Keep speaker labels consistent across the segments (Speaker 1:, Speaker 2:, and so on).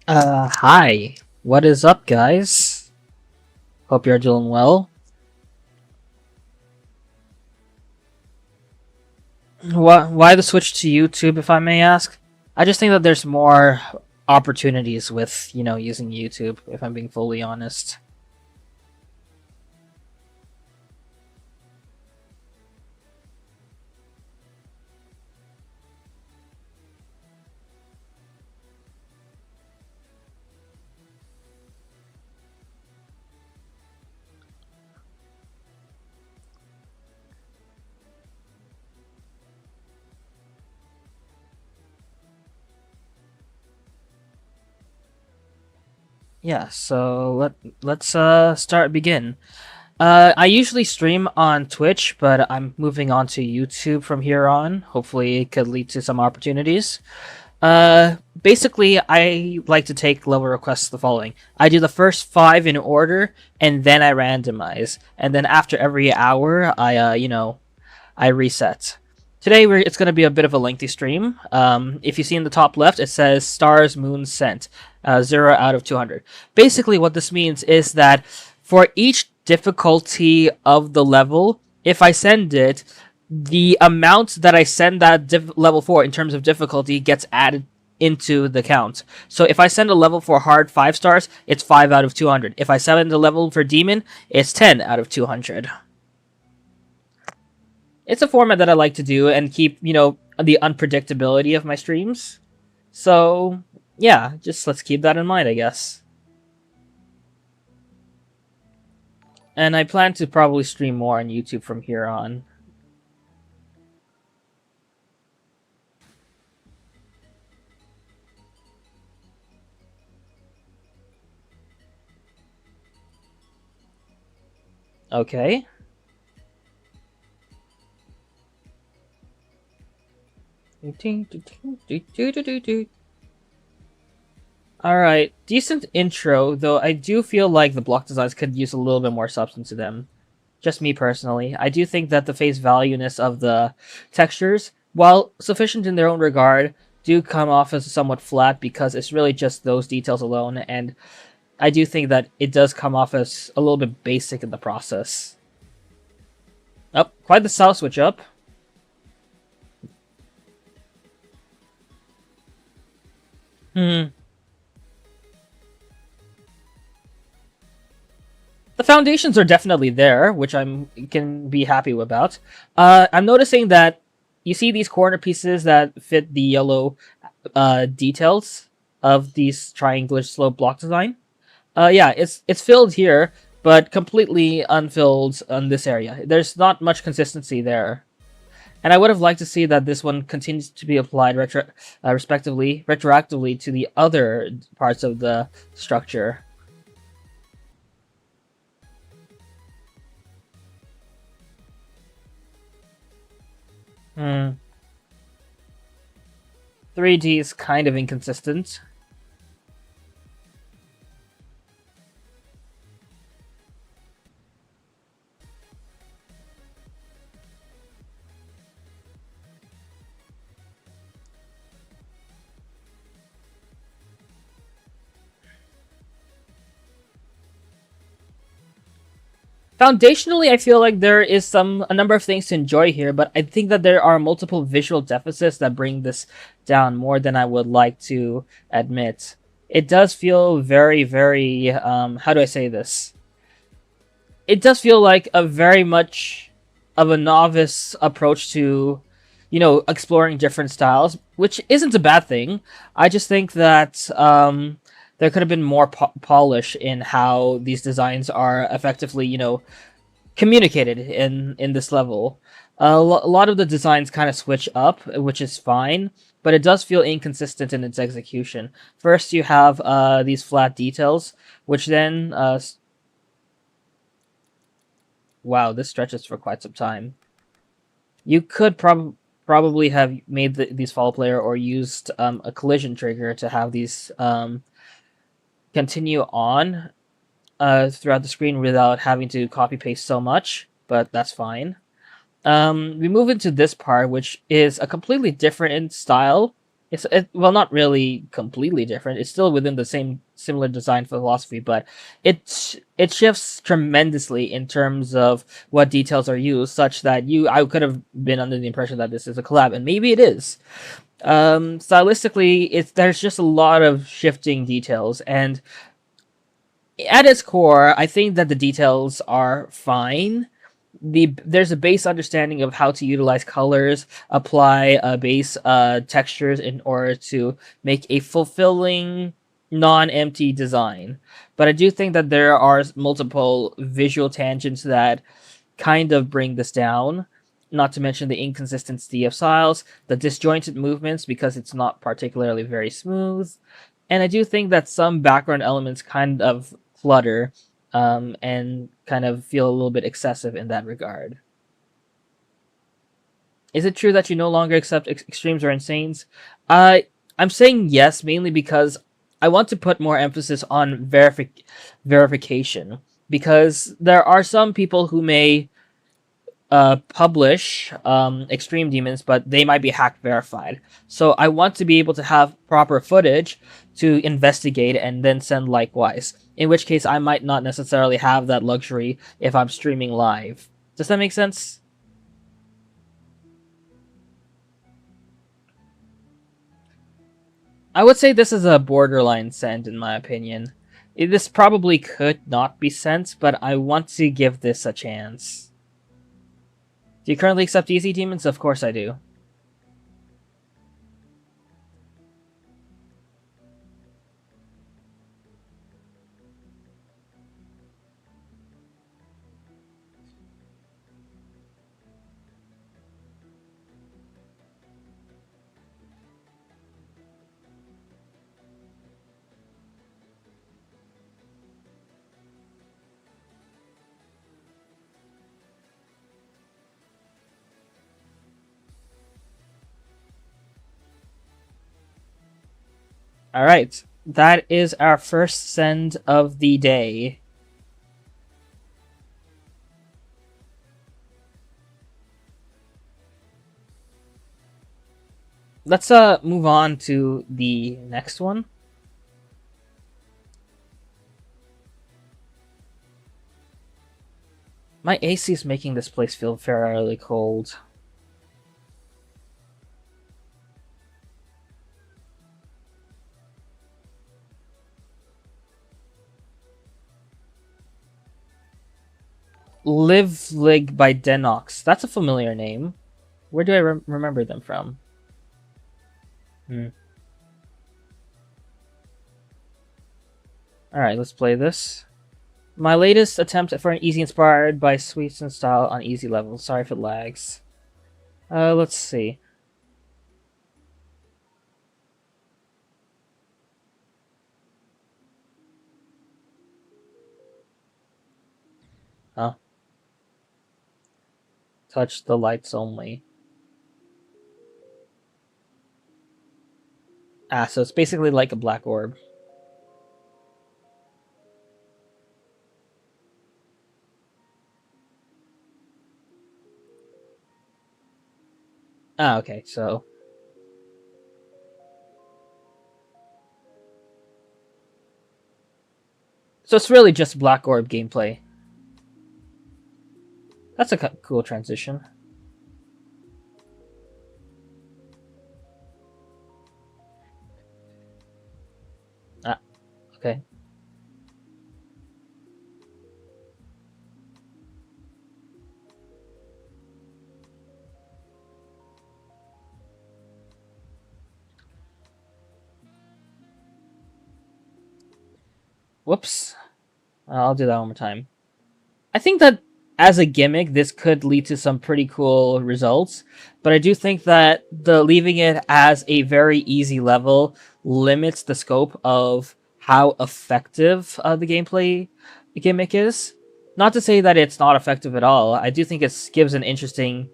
Speaker 1: Hi. What is up, guys? Hope you're doing well. Why the switch to YouTube, if I may ask? I just think that there's more opportunities with, using YouTube, if I'm being fully honest. Yeah, so let's begin. I usually stream on Twitch, but I'm moving on to YouTube from here on. Hopefully, it could lead to some opportunities. Basically, I like to take level requests the following. I do the first five in order, and then I randomize. And then after every hour, I reset. Today, it's going to be a bit of a lengthy stream. If you see in the top left, it says Stars, Moon, Sent, 0 out of 200. Basically, what this means is that for each difficulty of the level, if I send it, the amount that I send that level for in terms of difficulty gets added into the count. So if I send a level for hard 5 stars, it's 5 out of 200. If I send a level for demon, it's 10 out of 200. It's a format that I like to do and keep, the unpredictability of my streams. So, yeah, just let's keep that in mind, I guess. And I plan to probably stream more on YouTube from here on. Okay. Alright, decent intro, though I do feel like the block designs could use a little bit more substance to them. Just me personally. I do think that the face valueness of the textures, while sufficient in their own regard, do come off as somewhat flat because it's really just those details alone, and I do think that it does come off as a little bit basic in the process. Oh, quite the style switch up. Hmm. The foundations are definitely there, which I'm can be happy about. I'm noticing that you see these corner pieces that fit the yellow details of these triangular slope block design. Yeah, it's filled here, but completely unfilled on this area. There's not much consistency there. And I would have liked to see that this one continues to be applied retroactively to the other parts of the structure. Hmm. 3D is kind of inconsistent. Foundationally, I feel like there is a number of things to enjoy here, but I think that there are multiple visual deficits that bring this down more than I would like to admit. It does feel very, very how do I say this? It does feel like a very much of a novice approach to, exploring different styles, which isn't a bad thing. I just think that there could have been more polish in how these designs are effectively, communicated in this level. A lot of the designs kind of switch up, which is fine, but it does feel inconsistent in its execution. First, you have these flat details, which then wow, this stretches for quite some time. You could probably have made these follow player or used a collision trigger to have these continue on throughout the screen without having to copy paste so much, but that's fine. We move into this part, which is a completely different in style. Well, not really completely different. It's still within the same similar design philosophy, but it shifts tremendously in terms of what details are used, such that I could have been under the impression that this is a collab, and maybe it is. Stylistically, there's just a lot of shifting details, and at its core, I think that the details are fine. There's a base understanding of how to utilize colors, apply base textures in order to make a fulfilling, non-empty design. But I do think that there are multiple visual tangents that kind of bring this down. Not to mention the inconsistency of styles, the disjointed movements because it's not particularly very smooth, and I do think that some background elements kind of clutter and kind of feel a little bit excessive in that regard. Is it true that you no longer accept extremes or insanes? I'm saying yes, mainly because I want to put more emphasis on verification, because there are some people who may publish extreme demons, but they might be hack verified. So I want to be able to have proper footage to investigate and then send likewise. In which case, I might not necessarily have that luxury if I'm streaming live. Does that make sense? I would say this is a borderline send, in my opinion. This probably could not be sent, but I want to give this a chance. Do you currently accept easy demons? Of course I do. Alright, that is our first send of the day. Let's move on to the next one. My AC is making this place feel fairly cold. Live Lig by Denox. That's a familiar name. Where do I remember them from? Alright, let's play this. My latest attempt for an easy inspired by Sweets and Style on easy level. Sorry if it lags. Let's see. Huh? Touch the lights only. So it's basically like a black orb. Okay, so... So it's really just black orb gameplay. That's a cool transition. Okay. Whoops. I'll do that one more time. I think that as a gimmick, this could lead to some pretty cool results, but I do think that leaving it as a very easy level limits the scope of how effective the gameplay gimmick is. Not to say that it's not effective at all. I do think it gives an interesting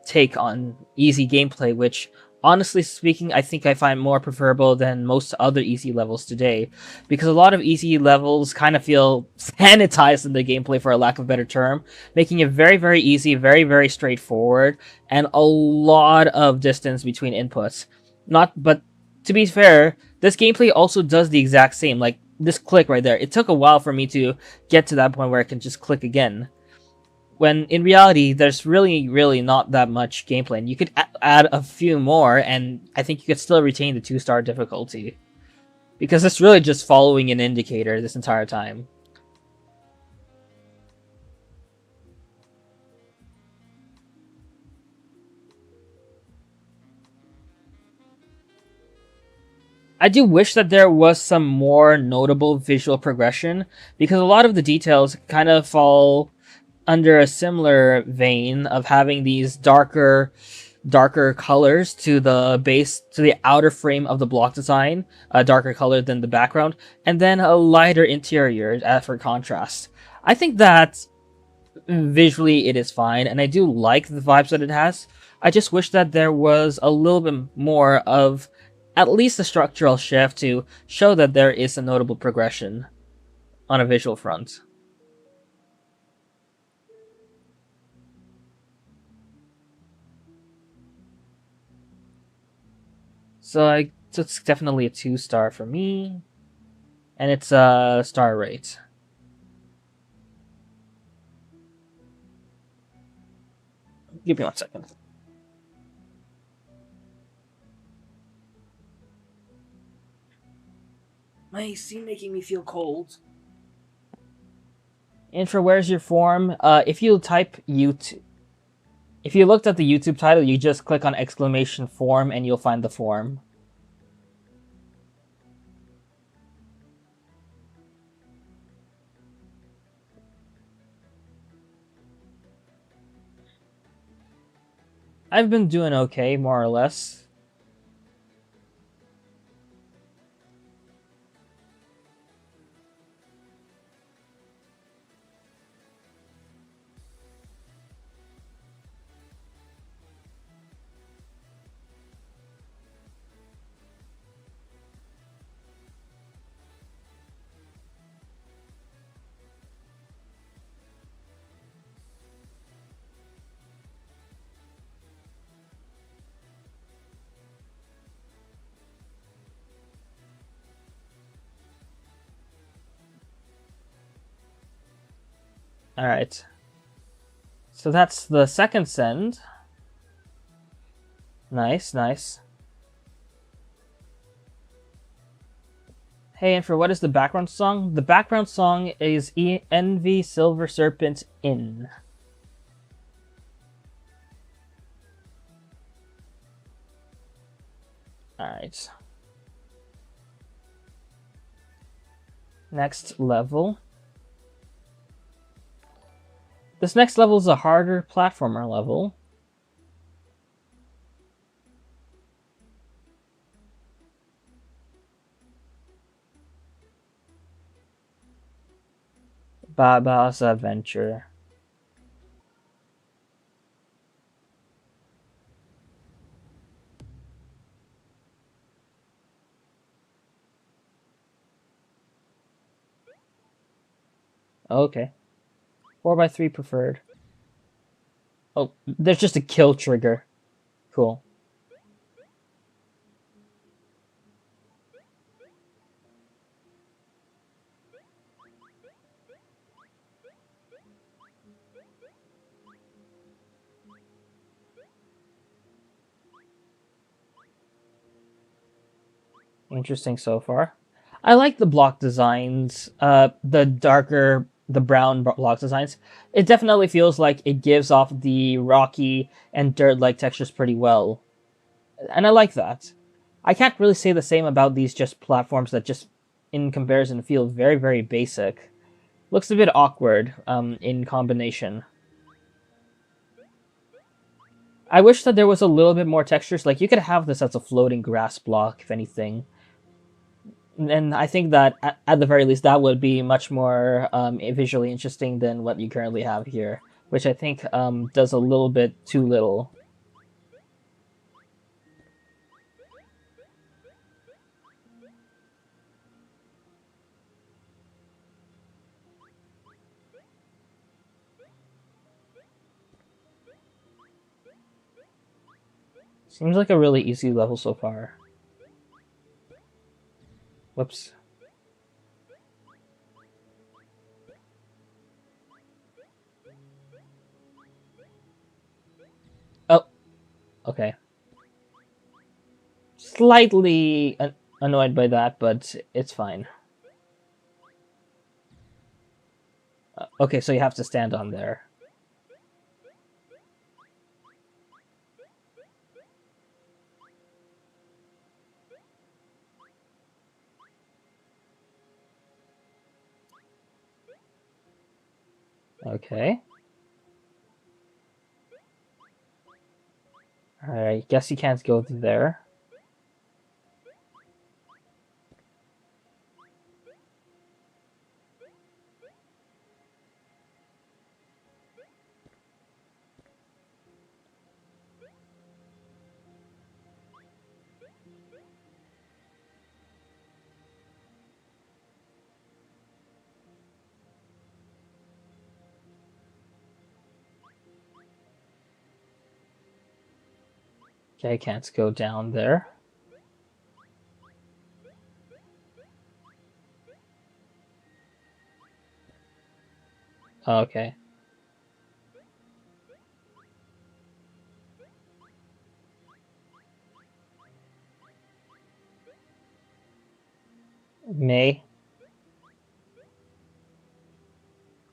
Speaker 1: take on easy gameplay, which honestly speaking, I think I find more preferable than most other easy levels today, because a lot of easy levels kind of feel sanitized in the gameplay, for a lack of a better term, making it very, very easy, very, very straightforward, and a lot of distance between inputs. Not, but to be fair, this gameplay also does the exact same. Like this click right there, it took a while for me to get to that point where I can just click again. When in reality, there's really not that much gameplay, and you could add a few more, and I think you could still retain the 2-star difficulty because it's really just following an indicator this entire time. I do wish that there was some more notable visual progression because a lot of the details kind of fall under a similar vein of having these darker colors to the base to the outer frame of the block design, a darker color than the background, and then a lighter interior for contrast. I think that visually it is fine, and I do like the vibes that it has. I just wish that there was a little bit more of at least a structural shift to show that there is a notable progression on a visual front. So it's definitely a 2-star for me, and it's a star rate. Give me 1 second. My AC making me feel cold. And for where's your form? If you type YouTube, if you looked at the YouTube title, you just click on exclamation form and you'll find the form. I've been doing okay, more or less. Alright. So that's the second send. Nice, nice. Hey, and for what is the background song? The background song is Envy Silver Serpent In. Alright. Next level. This next level is a harder platformer level. Baba's Adventure. Okay. 4x3 preferred. Oh, there's just a kill trigger. Cool. Interesting so far. I like the block designs, the darker, the brown block designs. It definitely feels like it gives off the rocky and dirt-like textures pretty well. And I like that. I can't really say the same about these just platforms that just, in comparison, feel very basic. Looks a bit awkward in combination. I wish that there was a little bit more textures. Like, you could have this as a floating grass block, if anything. And I think that at the very least that would be much more visually interesting than what you currently have here, which I think does a little bit too little. Seems like a really easy level so far. Whoops. Oh, okay. Slightly annoyed by that, but it's fine. Okay, so you have to stand on there. Okay. Alright, guess you can't go there. Okay, I can't go down there. Okay. May.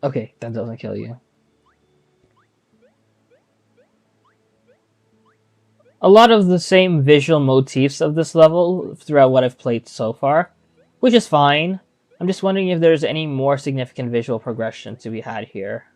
Speaker 1: Okay, that doesn't kill you. A lot of the same visual motifs of this level throughout what I've played so far, which is fine. I'm just wondering if there's any more significant visual progression to be had here.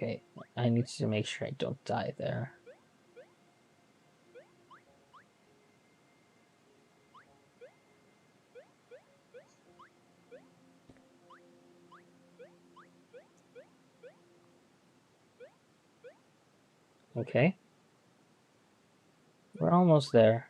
Speaker 1: Okay, I need to make sure I don't die there. Okay. We're almost there.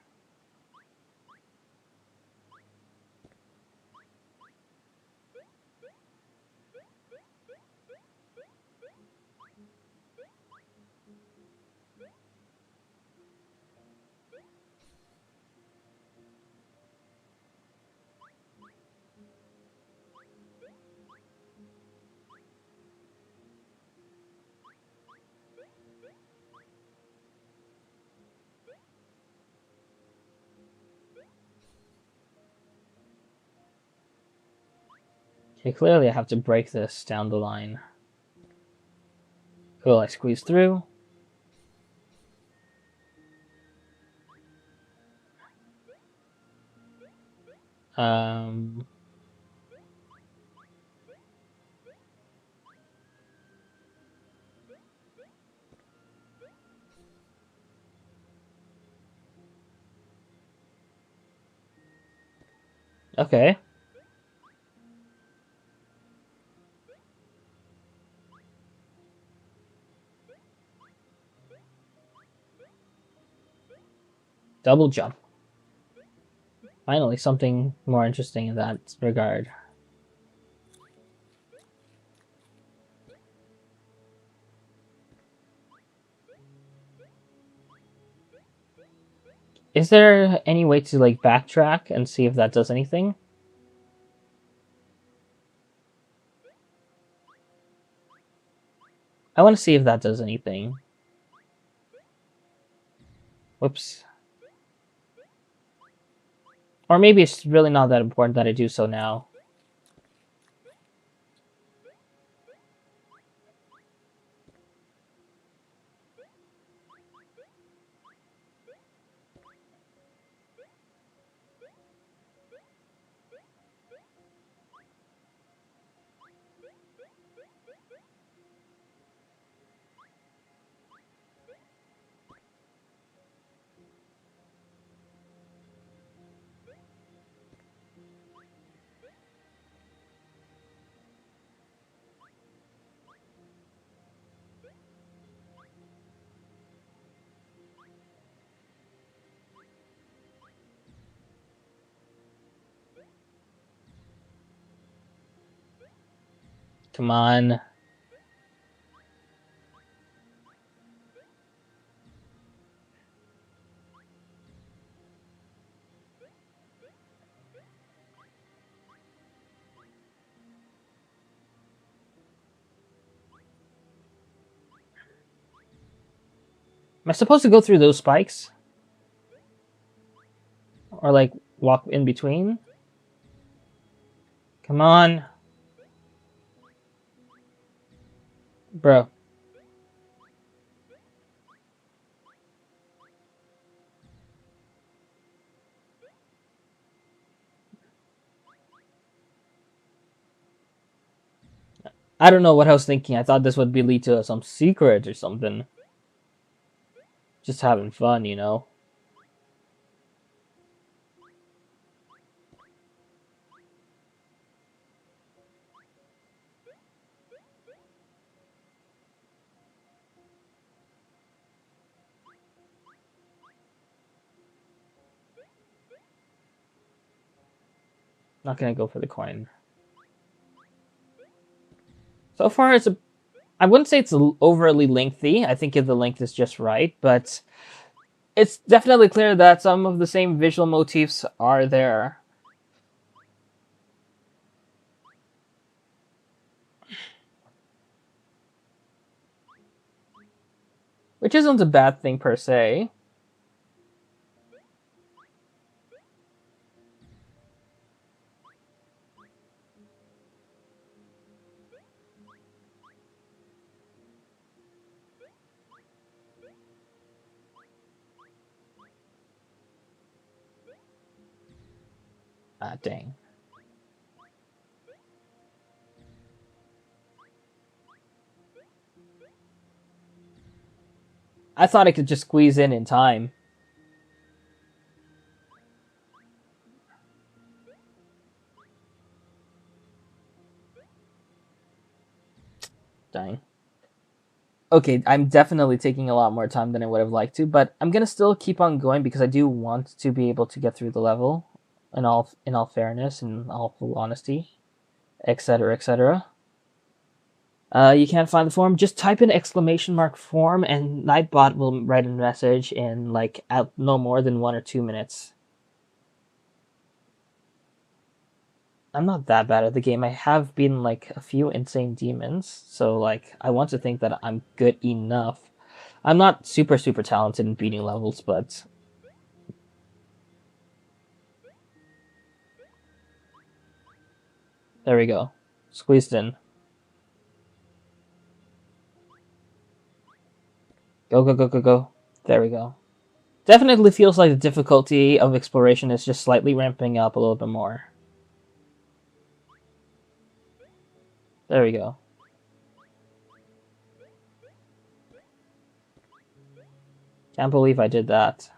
Speaker 1: Okay, clearly I have to break this down the line. Cool, I squeeze through. Um... Okay. Double jump. Finally, something more interesting in that regard. Is there any way to like backtrack and see if that does anything? I want to see if that does anything. Whoops. Or maybe it's really not that important that I do so now. Come on. Am I supposed to go through those spikes? Or like walk in between? Come on. Bro. I don't know what I was thinking. I thought this would be lead to some secret or something. Just having fun, you know? Not gonna go for the coin. So far, I wouldn't say it's overly lengthy. I think the length is just right, but it's definitely clear that some of the same visual motifs are there. Which isn't a bad thing per se. Ah, dang. I thought I could just squeeze in time. Dang. Okay, I'm definitely taking a lot more time than I would have liked to, but I'm gonna still keep on going because I do want to be able to get through the level, in all fairness and all full honesty, etc. etc. You can't find the form? Just type in exclamation mark form, and Nightbot will write a message in like at no more than 1 or 2 minutes. I'm not that bad at the game. I have been like a few insane demons, so like I want to think that I'm good enough. I'm not super talented in beating levels, but there we go. Squeezed in. Go go go go go. There we go. Definitely feels like the difficulty of exploration is just slightly ramping up a little bit more. There we go. Can't believe I did that.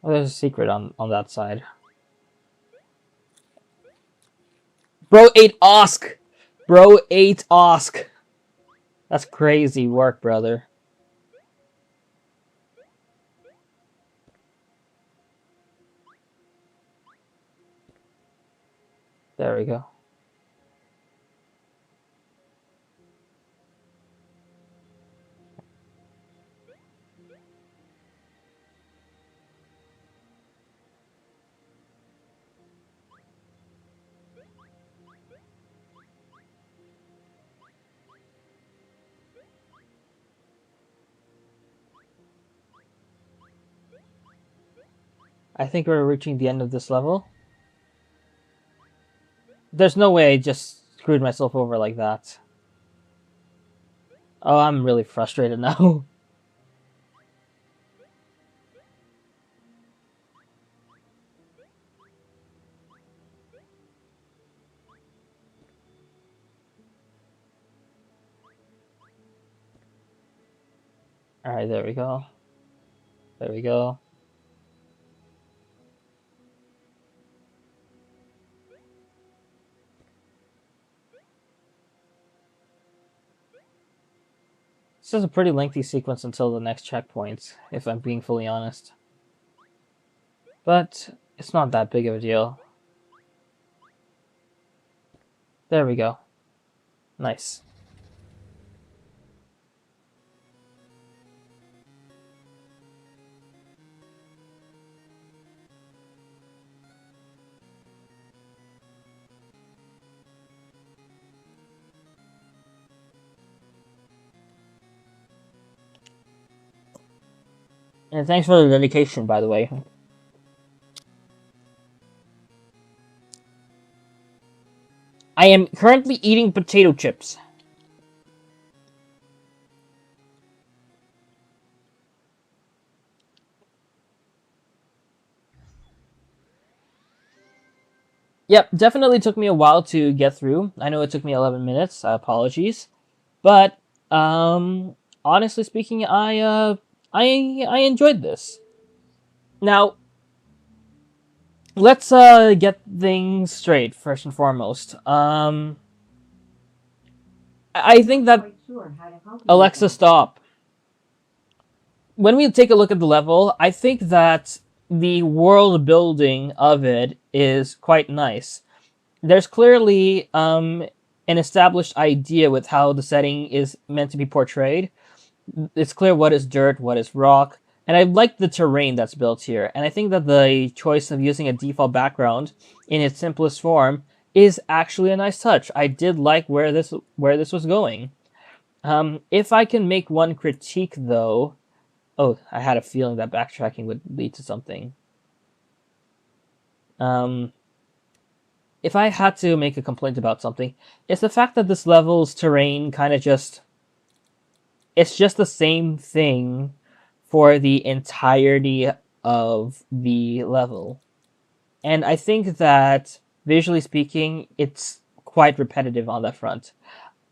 Speaker 1: Oh, there's a secret on that side. Bro ate Osk! Bro ate Osk! That's crazy work, brother. There we go. I think we're reaching the end of this level. There's no way I just screwed myself over like that. Oh, I'm really frustrated now. Alright, there we go. There we go. This is a pretty lengthy sequence until the next checkpoint, if I'm being fully honest. But it's not that big of a deal. There we go. Nice. And thanks for the dedication, by the way. I am currently eating potato chips. Yep, definitely took me a while to get through. I know it took me 11 minutes. Apologies, but honestly speaking, I enjoyed this. Now, let's get things straight first and foremost. I think that Alexa, stop. When we take a look at the level, I think that the world building of it is quite nice. There's clearly an established idea with how the setting is meant to be portrayed. It's clear what is dirt, what is rock, and I like the terrain that's built here. And I think that the choice of using a default background in its simplest form is actually a nice touch. I did like where this was going. If I can make one critique, though, oh, I had a feeling that backtracking would lead to something. Um, if I had to make a complaint about something, it's the fact that this level's terrain kind of it's just the same thing for the entirety of the level. And I think that, visually speaking, it's quite repetitive on that front.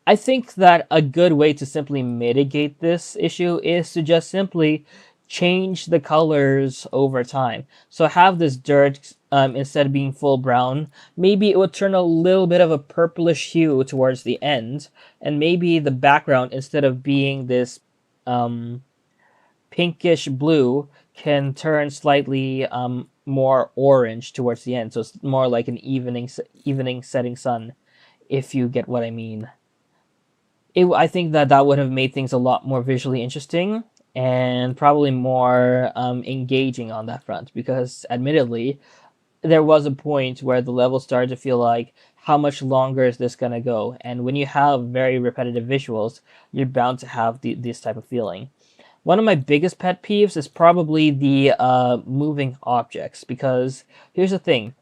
Speaker 1: I think that a good way to simply mitigate this issue is to just simply change the colors over time. So have this dirt, instead of being full brown, maybe it would turn a little bit of a purplish hue towards the end, and maybe the background, instead of being this um, pinkish blue, can turn slightly more orange towards the end. So it's more like an evening setting sun, if you get what I mean. I think that that would have made things a lot more visually interesting and probably more engaging on that front, because admittedly there was a point where the level started to feel like, how much longer is this going to go? And when you have very repetitive visuals, you're bound to have this type of feeling. One of my biggest pet peeves is probably the moving objects, because here's the thing: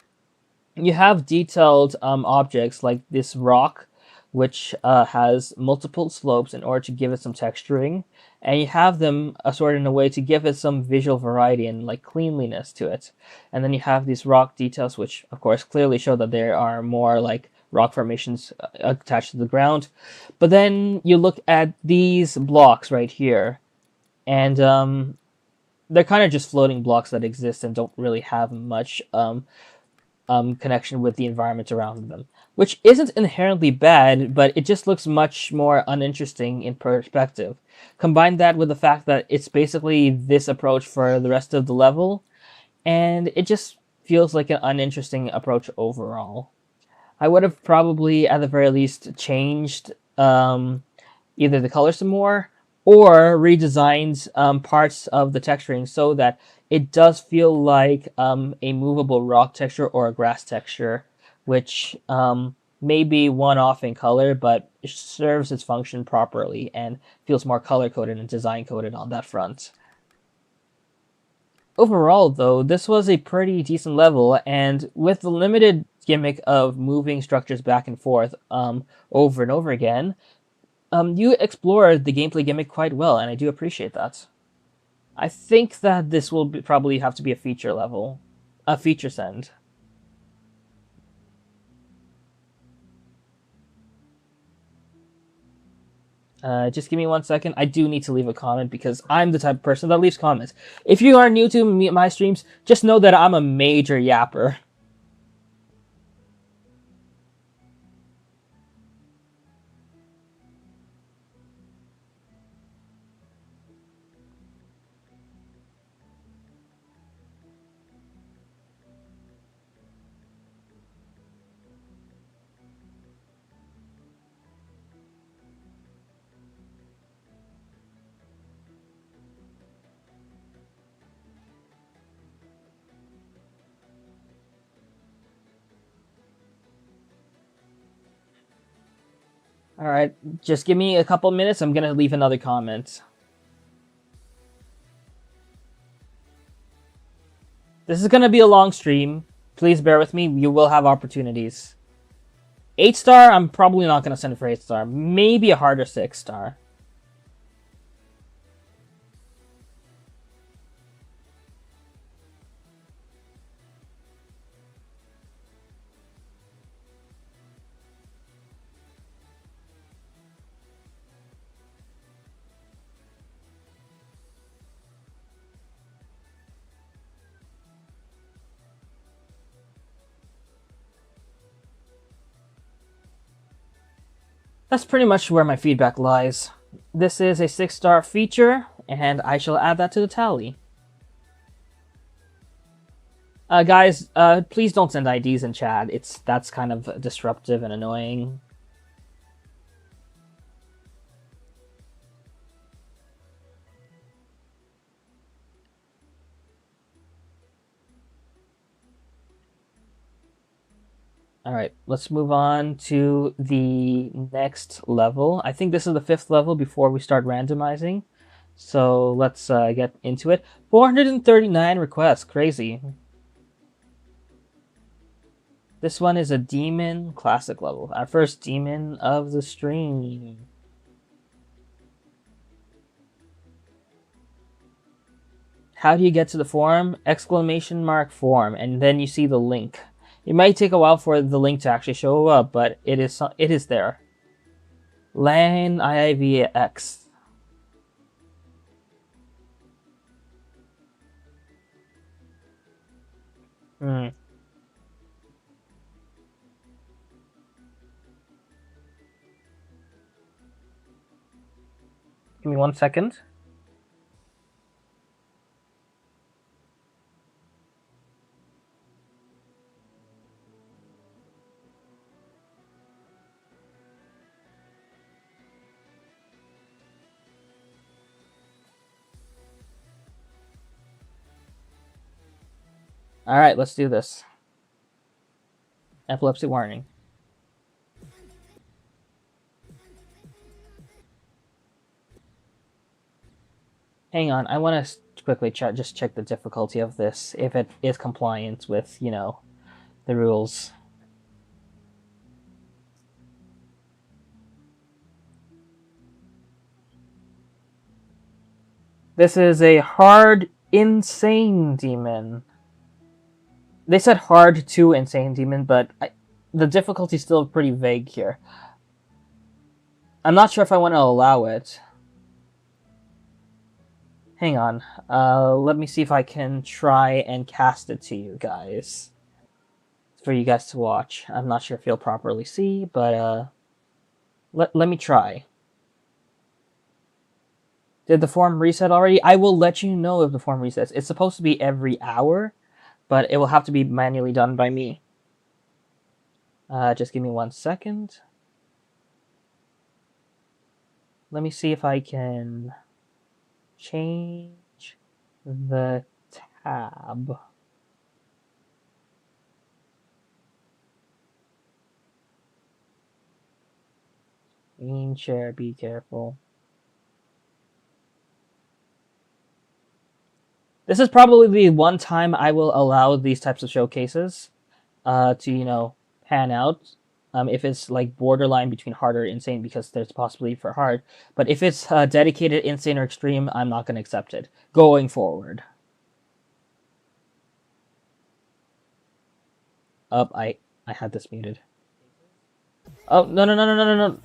Speaker 1: you have detailed objects like this rock, which has multiple slopes in order to give it some texturing, and you have them assorted in a way to give it some visual variety and like cleanliness to it. And then you have these rock details, which of course clearly show that there are more like rock formations attached to the ground. But then you look at these blocks right here, and they're kind of just floating blocks that exist and don't really have much connection with the environment around them, which isn't inherently bad, but it just looks much more uninteresting in perspective. Combine that with the fact that it's basically this approach for the rest of the level, and it just feels like an uninteresting approach overall. I would have probably, at the very least, changed either the colors some more, or redesigned parts of the texturing so that it does feel like a movable rock texture or a grass texture, which may be one off in color, but serves its function properly and feels more color coded and design coded on that front. Overall, though, this was a pretty decent level, and with the limited gimmick of moving structures back and forth over and over again, you explored the gameplay gimmick quite well, and I do appreciate that. I think that this will probably have to be a feature level, a feature send. Just give me 1 second. I do need to leave a comment because I'm the type of person that leaves comments. If you are new to my streams, just know that I'm a major yapper. All right, just give me a couple minutes. I'm gonna leave another comment. This is gonna be a long stream. Please bear with me. You will have opportunities. 8-star, I'm probably not gonna send for 8-star. Maybe a harder 6-star. That's pretty much where my feedback lies. This is a 6-star feature, and I shall add that to the tally. Guys, please don't send IDs in chat. That's kind of disruptive and annoying. Alright, let's move on to the next level. I think this is the 5th level before we start randomizing. So let's get into it. 439 requests, crazy. This one is a demon classic level. Our first demon of the stream. How do you get to the forum? Exclamation mark forum, and then you see the link. It might take a while for the link to actually show up, but it is there. LAN IIVX. Hmm. Give me 1 second. Alright, let's do this. Epilepsy warning. Hang on, I want to quickly just check the difficulty of this, if it is compliant with, you know, the rules. This is a hard, insane demon. They said hard to insane demon, but the difficulty is still pretty vague here. I'm not sure if I want to allow it. Hang on. Let me see if I can try and cast it to you guys. For you guys to watch. I'm not sure if you'll properly see, but let me try. Did the form reset already? I will let you know if the form resets. It's supposed to be every hour, but it will have to be manually done by me. Just give me 1 second. Let me see if I can change the tab. Screen share, be careful. This is probably the one time I will allow these types of showcases to, you know, pan out. If it's like borderline between hard or insane, because there's a possibility for hard. But if it's dedicated, insane, or extreme, I'm not going to accept it going forward. Oh, I had this muted. Oh, no.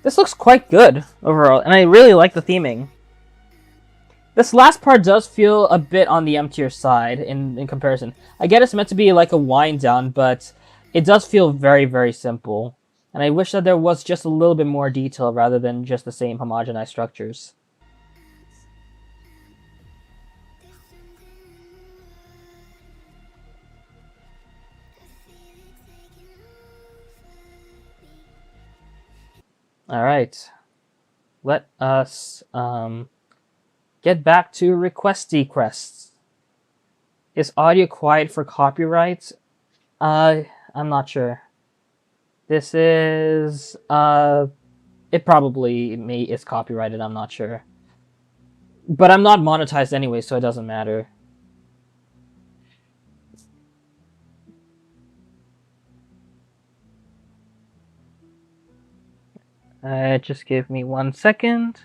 Speaker 1: This looks quite good overall, and I really like the theming. This last part does feel a bit on the emptier side in comparison. I get it's meant to be like a wind down, but it does feel very, very simple. And I wish that there was just a little bit more detail rather than just the same homogenized structures. Alright. Let us get back to requesty quests. Is audio quiet for copyright? I'm not sure. This is it probably is copyrighted, I'm not sure. But I'm not monetized anyway, so it doesn't matter. Just give me 1 second.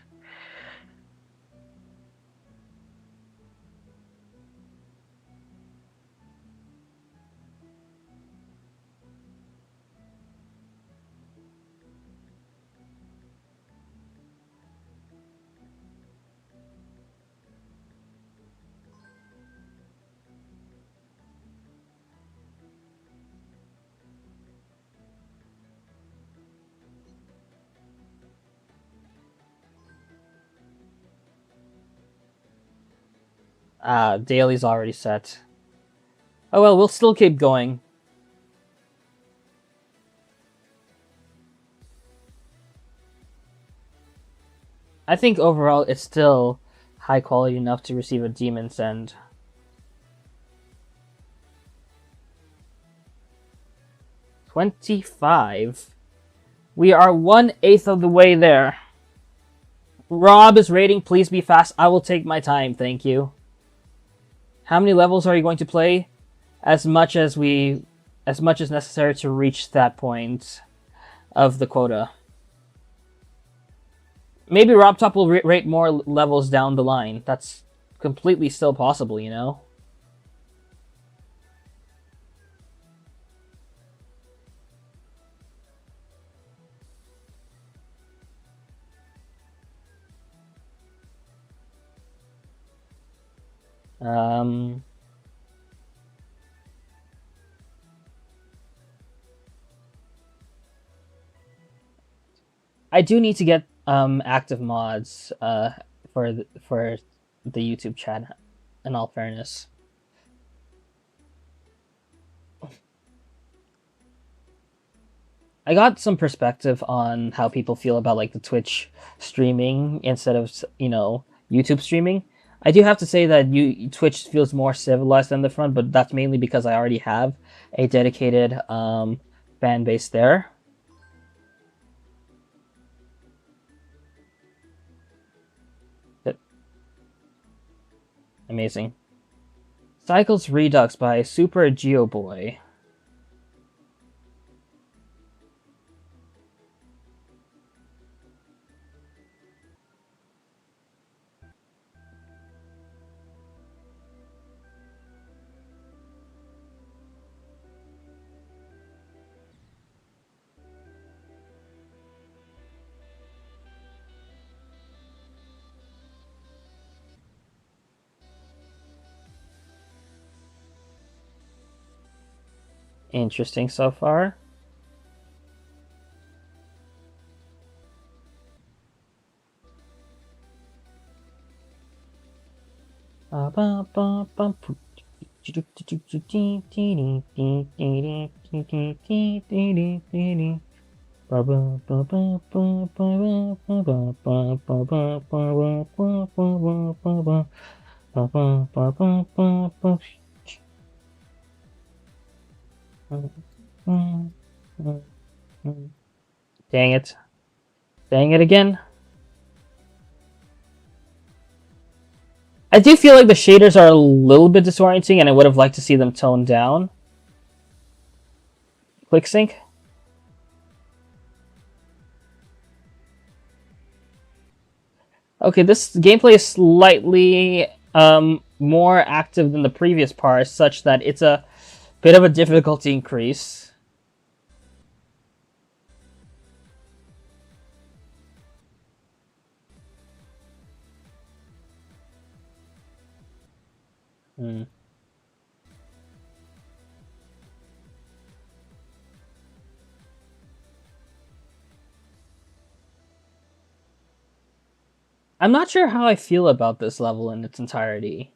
Speaker 1: Daily's already set. Oh well, we'll still keep going. I think overall it's still high quality enough to receive a Demon's End. $25. We are 1/8 of the way there. Rob is rating, please be fast. I will take my time, thank you. How many levels are you going to play? As much as necessary to reach that point of the quota. Maybe RobTop will rate more levels down the line. That's completely still possible, you know? I do need to get active mods for the YouTube chat, in all fairness. I got some perspective on how people feel about like the Twitch streaming instead of, you know, YouTube streaming. I do have to say that Twitch feels more civilized than the front, but that's mainly because I already have a dedicated fan base there. Amazing. Cycles Redux by Super Geoboy. Interesting so far. Dang it. Dang it again. I do feel like the shaders are a little bit disorienting and I would have liked to see them toned down. ClickSync. Okay, this gameplay is slightly more active than the previous parts, such that it's a bit of a difficulty increase. Hmm. I'm not sure how I feel about this level in its entirety.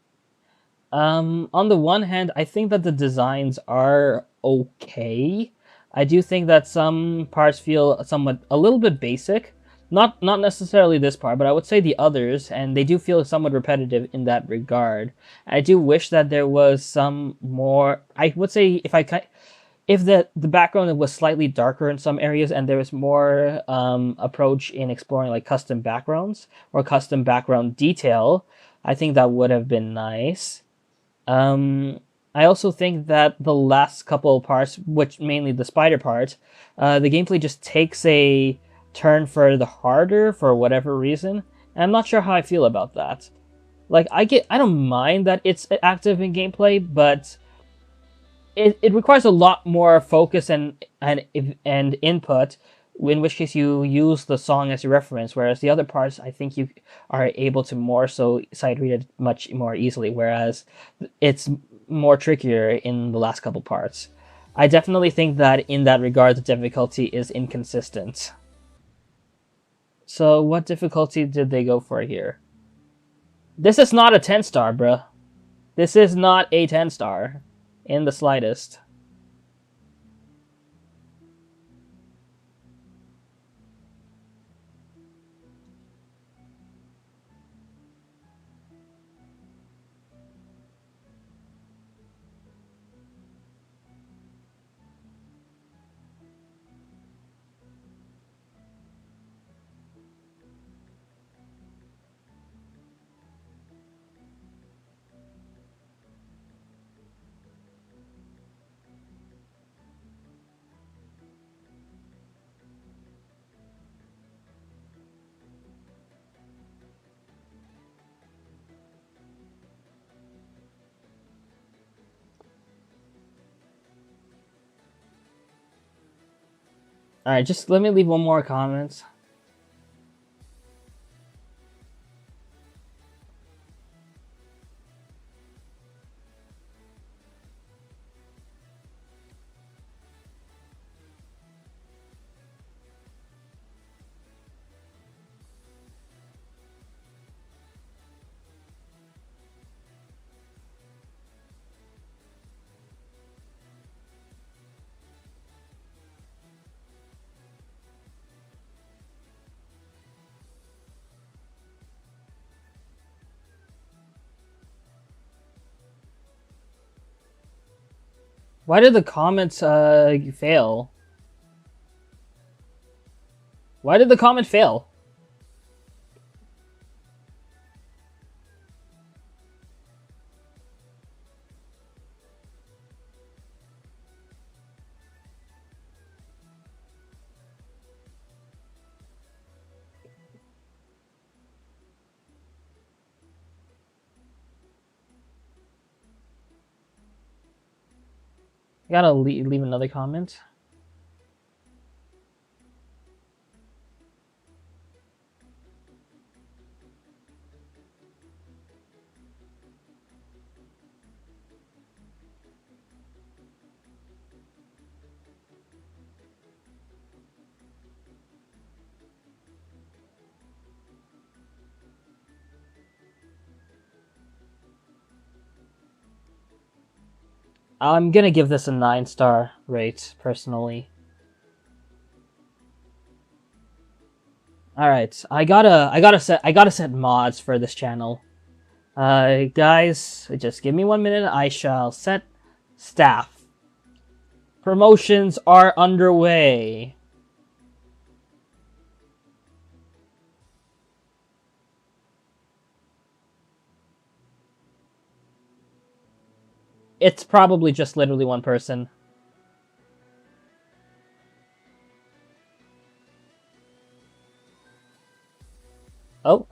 Speaker 1: On the one hand, I think that the designs are okay. I do think that some parts feel somewhat a little bit basic. Not necessarily this part, but I would say the others, and they do feel somewhat repetitive in that regard. I do wish that there was some more. I would say if the background was slightly darker in some areas and there was more approach in exploring like custom backgrounds or custom background detail, I think that would have been nice. um, I also think that the last couple of parts, which mainly the spider part, the gameplay just takes a turn for the harder for whatever reason. And I'm not sure how I feel about that. Like I don't mind that it's active in gameplay, but it requires a lot more focus and input. In which case you use the song as your reference, whereas the other parts I think you are able to more so sight read it much more easily. Whereas it's more trickier in the last couple parts. I definitely think that in that regard the difficulty is inconsistent. So what difficulty did they go for here? This is not a 10 star, bruh. This is not a 10 star in the slightest. All right, just let me leave one more comment. Why did the comments fail? Why did the comment fail? I gotta leave another comment. I'm gonna give this a 9 star rate personally. All right, I gotta set mods for this channel. Guys, just give me 1 minute. I shall set staff. Promotions are underway. It's probably just literally one person. Oh.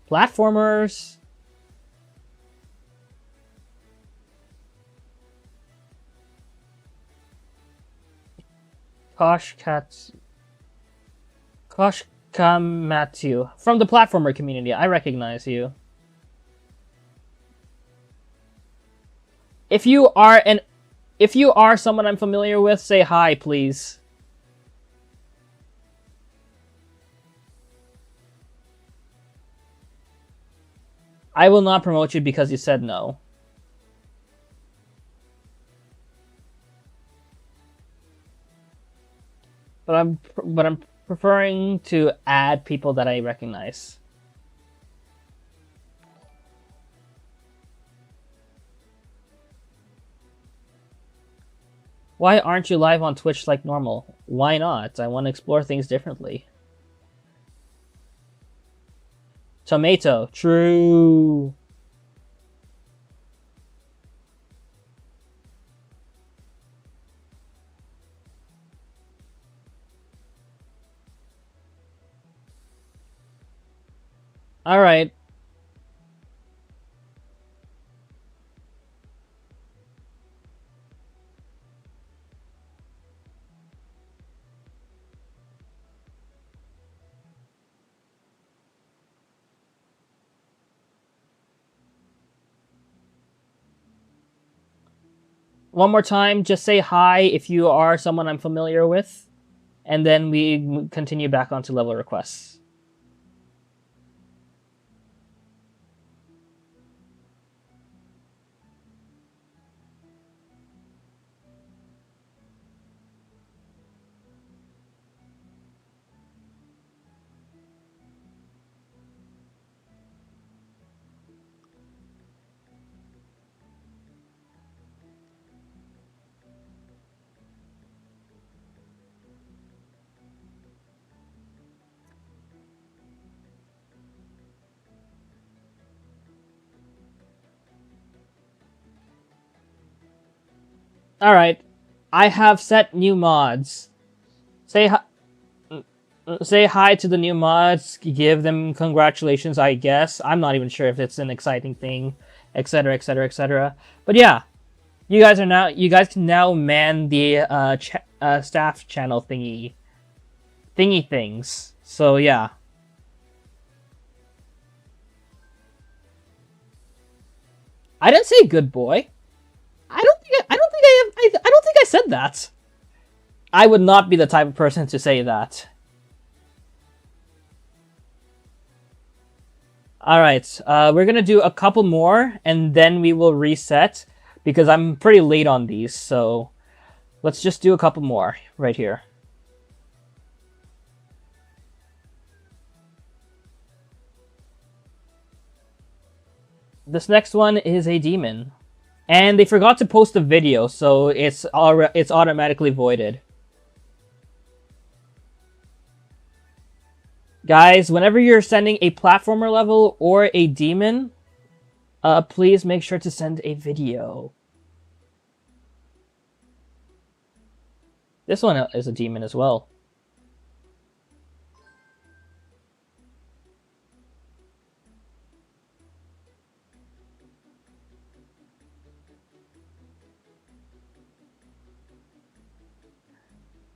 Speaker 1: Platformers. Kosh Kamatsu from the platformer community. I recognize you. If you are someone I'm familiar with, say hi, please. I will not promote you because you said no. But I'm preferring to add people that I recognize. Why aren't you live on Twitch like normal? Why not? I want to explore things differently. Tomato. True. All right. One more time, just say hi if you are someone I'm familiar with, and then we continue back onto level requests. All right, I have set new mods. Say hi. Say hi to the new mods. Give them congratulations. I guess I'm not even sure if it's an exciting thing, etc., etc., etc. But yeah, you guys can now man the staff channel thingy things. So yeah. I didn't say good boy. I don't think I said that. I would not be the type of person to say that. All right, we're gonna do a couple more, and then we will reset because I'm pretty late on these. So let's just do a couple more right here. This next one is a demon. And they forgot to post a video, so it's automatically voided. Guys, whenever you're sending a platformer level or a demon, please make sure to send a video. This one is a demon as well.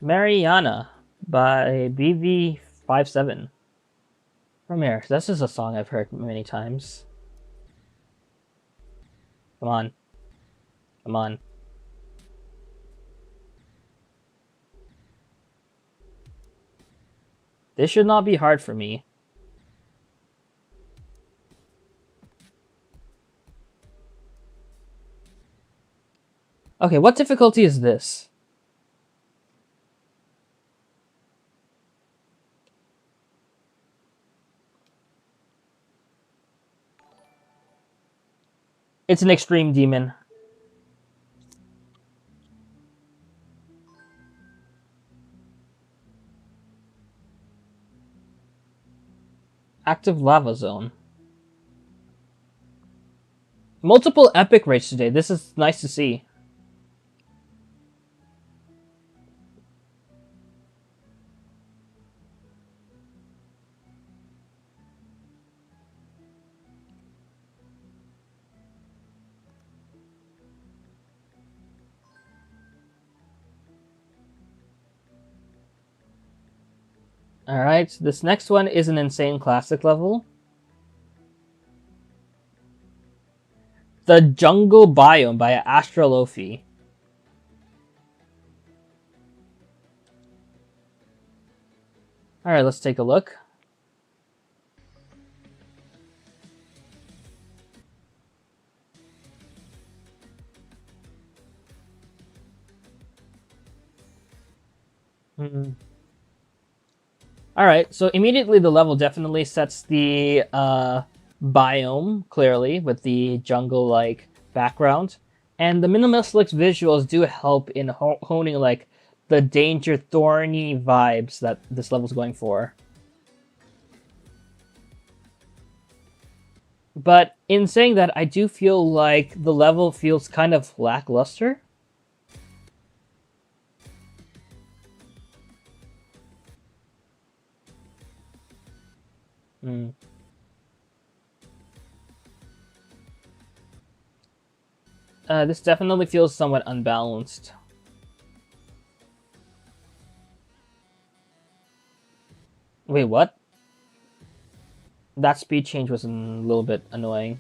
Speaker 1: Mariana by BV57. From here. This is a song I've heard many times. Come on. Come on. This should not be hard for me. Okay, what difficulty is this? It's an extreme demon. Active lava zone. Multiple epic rates today. This is nice to see. Alright, this next one is an insane classic level. The Jungle Biome by Astrolofi. Alright, let's take a look. Alright, so immediately the level definitely sets the biome clearly with the jungle-like background. And the minimalistic visuals do help in honing like the danger thorny vibes that this level's going for. But in saying that, I do feel like the level feels kind of lackluster. This definitely feels somewhat unbalanced. Wait, what? That speed change was a little bit annoying.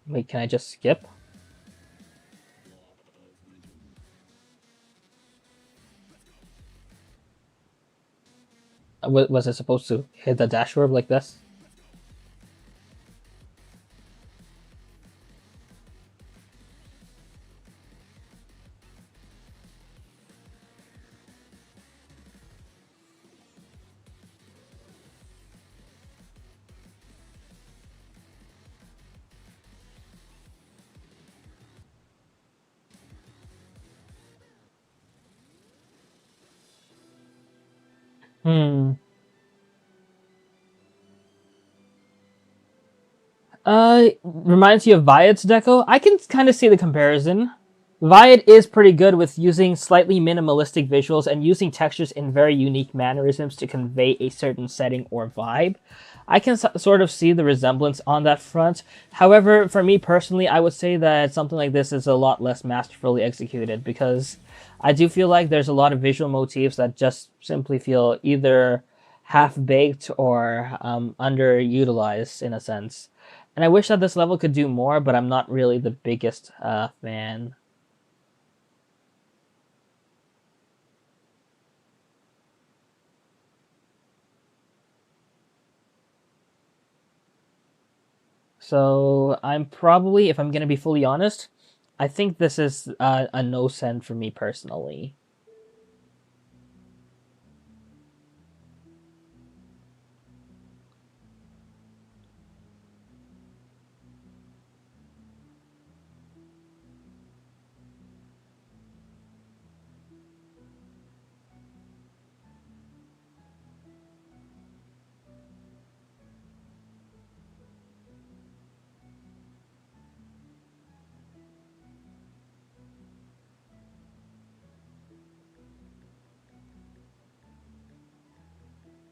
Speaker 1: Wait, can I just skip? Was I supposed to hit the dash orb like this? Reminds you of Viad's deco? I can kind of see the comparison. Viad is pretty good with using slightly minimalistic visuals and using textures in very unique mannerisms to convey a certain setting or vibe. I can sort of see the resemblance on that front. However, for me personally, I would say that something like this is a lot less masterfully executed because I do feel like there's a lot of visual motifs that just simply feel either half-baked or underutilized in a sense. And I wish that this level could do more, but I'm not really the biggest fan. So I'm probably, if I'm going to be fully honest, I think this is a no send for me personally.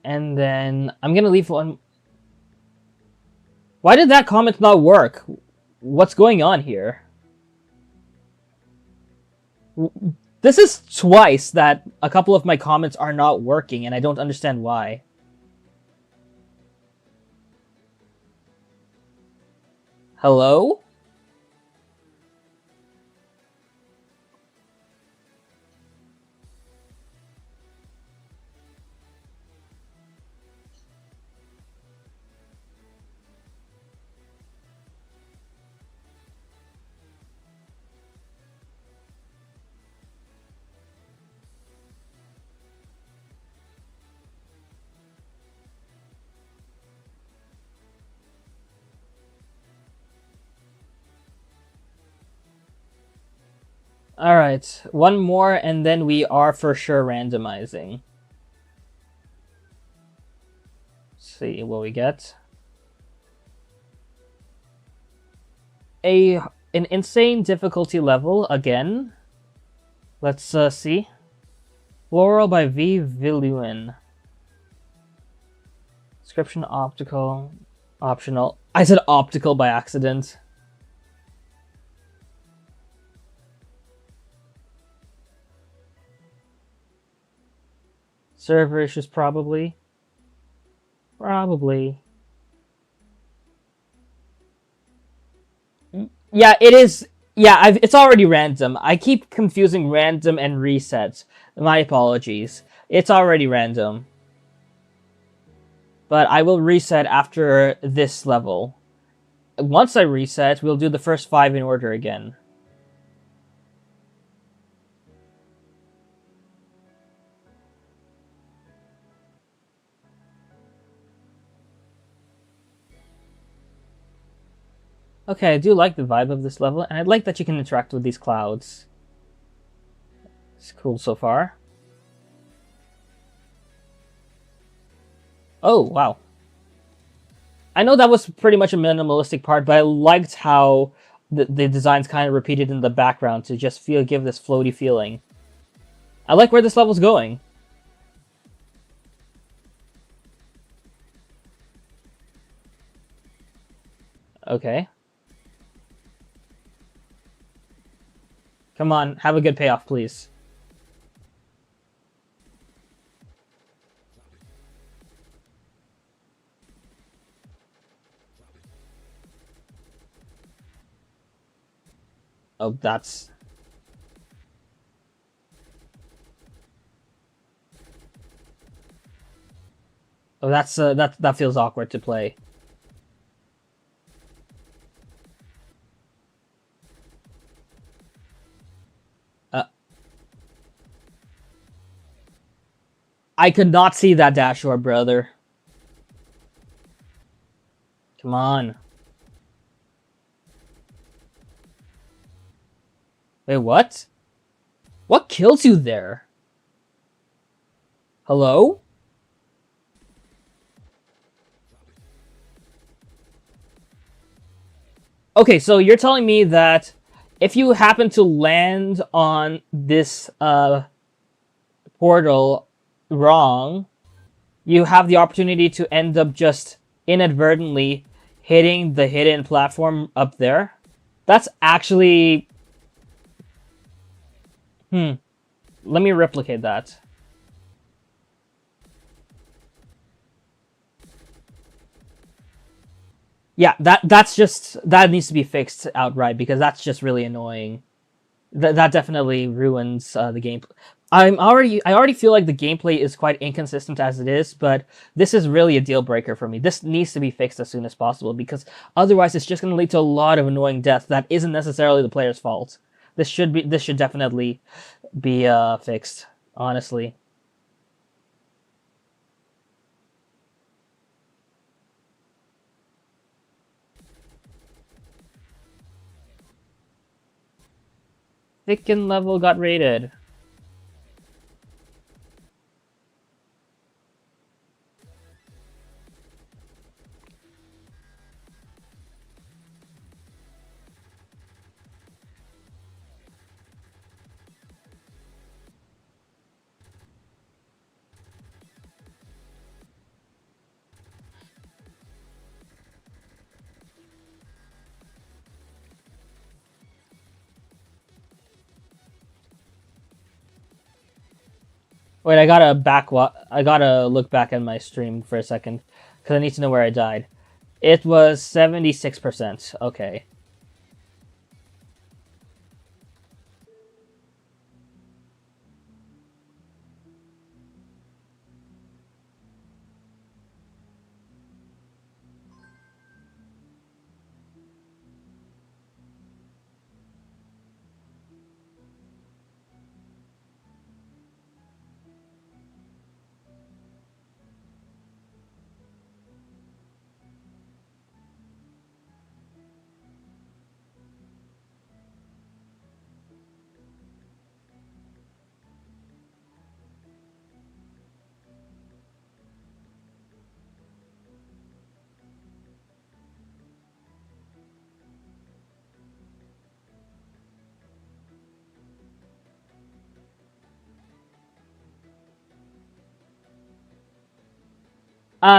Speaker 1: And then I'm going to leave one. Why did that comment not work? What's going on here? This is twice that a couple of my comments are not working, and I don't understand why. Hello? Alright, one more and then we are for sure randomizing. Let's see what we get. An insane difficulty level again. Let's see. Floral by V. Villuin. Description optical. Optional. I said optical by accident. Server issues, probably. Probably. Yeah, it is. Yeah, it's already random. I keep confusing random and reset. My apologies. It's already random. But I will reset after this level. Once I reset, we'll do the first 5 in order again. Okay, I do like the vibe of this level, and I like that you can interact with these clouds. It's cool so far. Oh, wow. I know that was pretty much a minimalistic part, but I liked how the designs kind of repeated in the background to just give this floaty feeling. I like where this level's going. Okay. Come on, have a good payoff, please. Oh, that's... Oh, that feels awkward to play. Uh, I could not see that Dashor, brother. Come on. Wait, what? What kills you there? Hello? Okay, so you're telling me that if you happen to land on this portal wrong, you have the opportunity to end up just inadvertently hitting the hidden platform up there? That's actually... Let me replicate that. Yeah, that needs to be fixed outright because that's just really annoying. That definitely ruins the game. I already feel like the gameplay is quite inconsistent as it is, but this is really a deal breaker for me. This needs to be fixed as soon as possible because otherwise it's just going to lead to a lot of annoying deaths that isn't necessarily the player's fault. This should definitely be fixed, honestly. Thicken level got raided. Wait, I gotta look back at my stream for a second because I need to know where I died. It was 76%. Okay.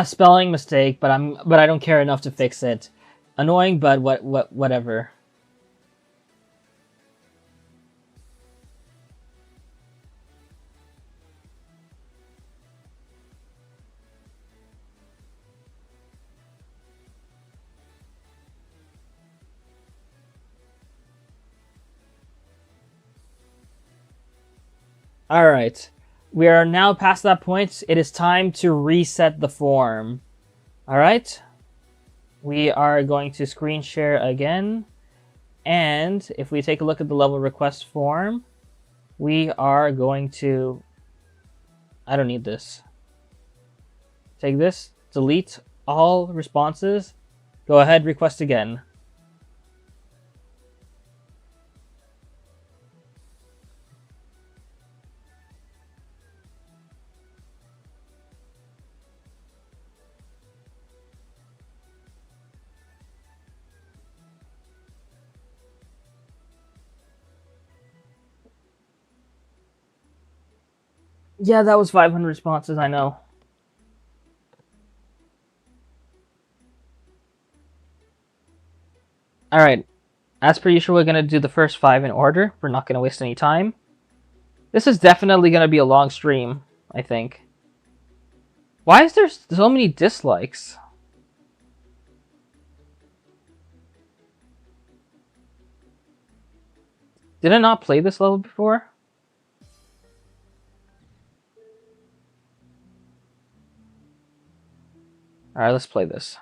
Speaker 1: Spelling mistake, but I don't care enough to fix it. Annoying, but whatever. All right. We are now past that point. It is time to reset the form. All right. We are going to screen share again. And if we take a look at the level request form, we are going to... I don't need this. Take this, delete all responses. Go ahead, request again. Yeah, that was 500 responses, I know. Alright, as per usual, we're going to do the first 5 in order. We're not going to waste any time. This is definitely going to be a long stream, I think. Why is there so many dislikes? Did I not play this level before? Alright, let's play this.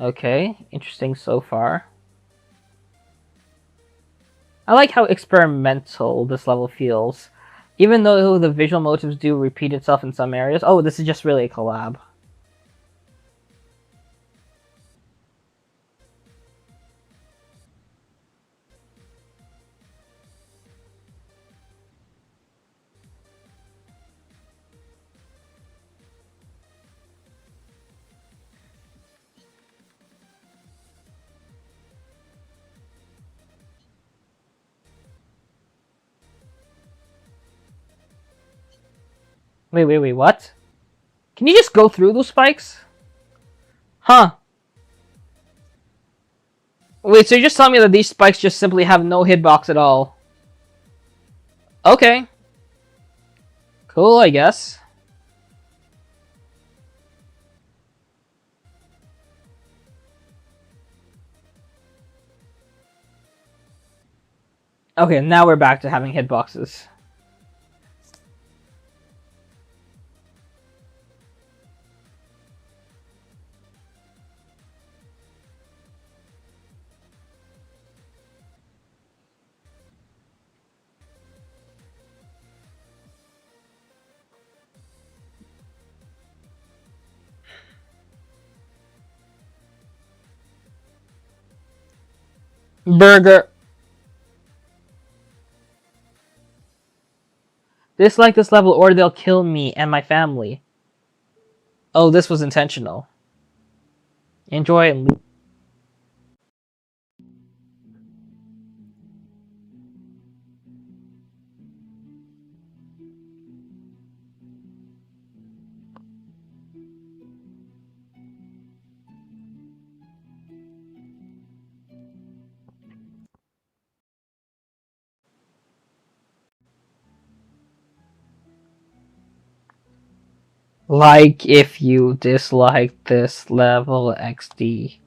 Speaker 1: Okay, interesting so far. I like how experimental this level feels. Even though the visual motives do repeat itself in some areas. Oh, this is just really a collab. Wait, what? Can you just go through those spikes? Huh. Wait, so you're just telling me that these spikes just simply have no hitbox at all? Okay. Cool, I guess. Okay, now we're back to having hitboxes. Burger. Dislike this level or they'll kill me and my family. Oh, this was intentional. Enjoy and leave. Like if you dislike this level XD.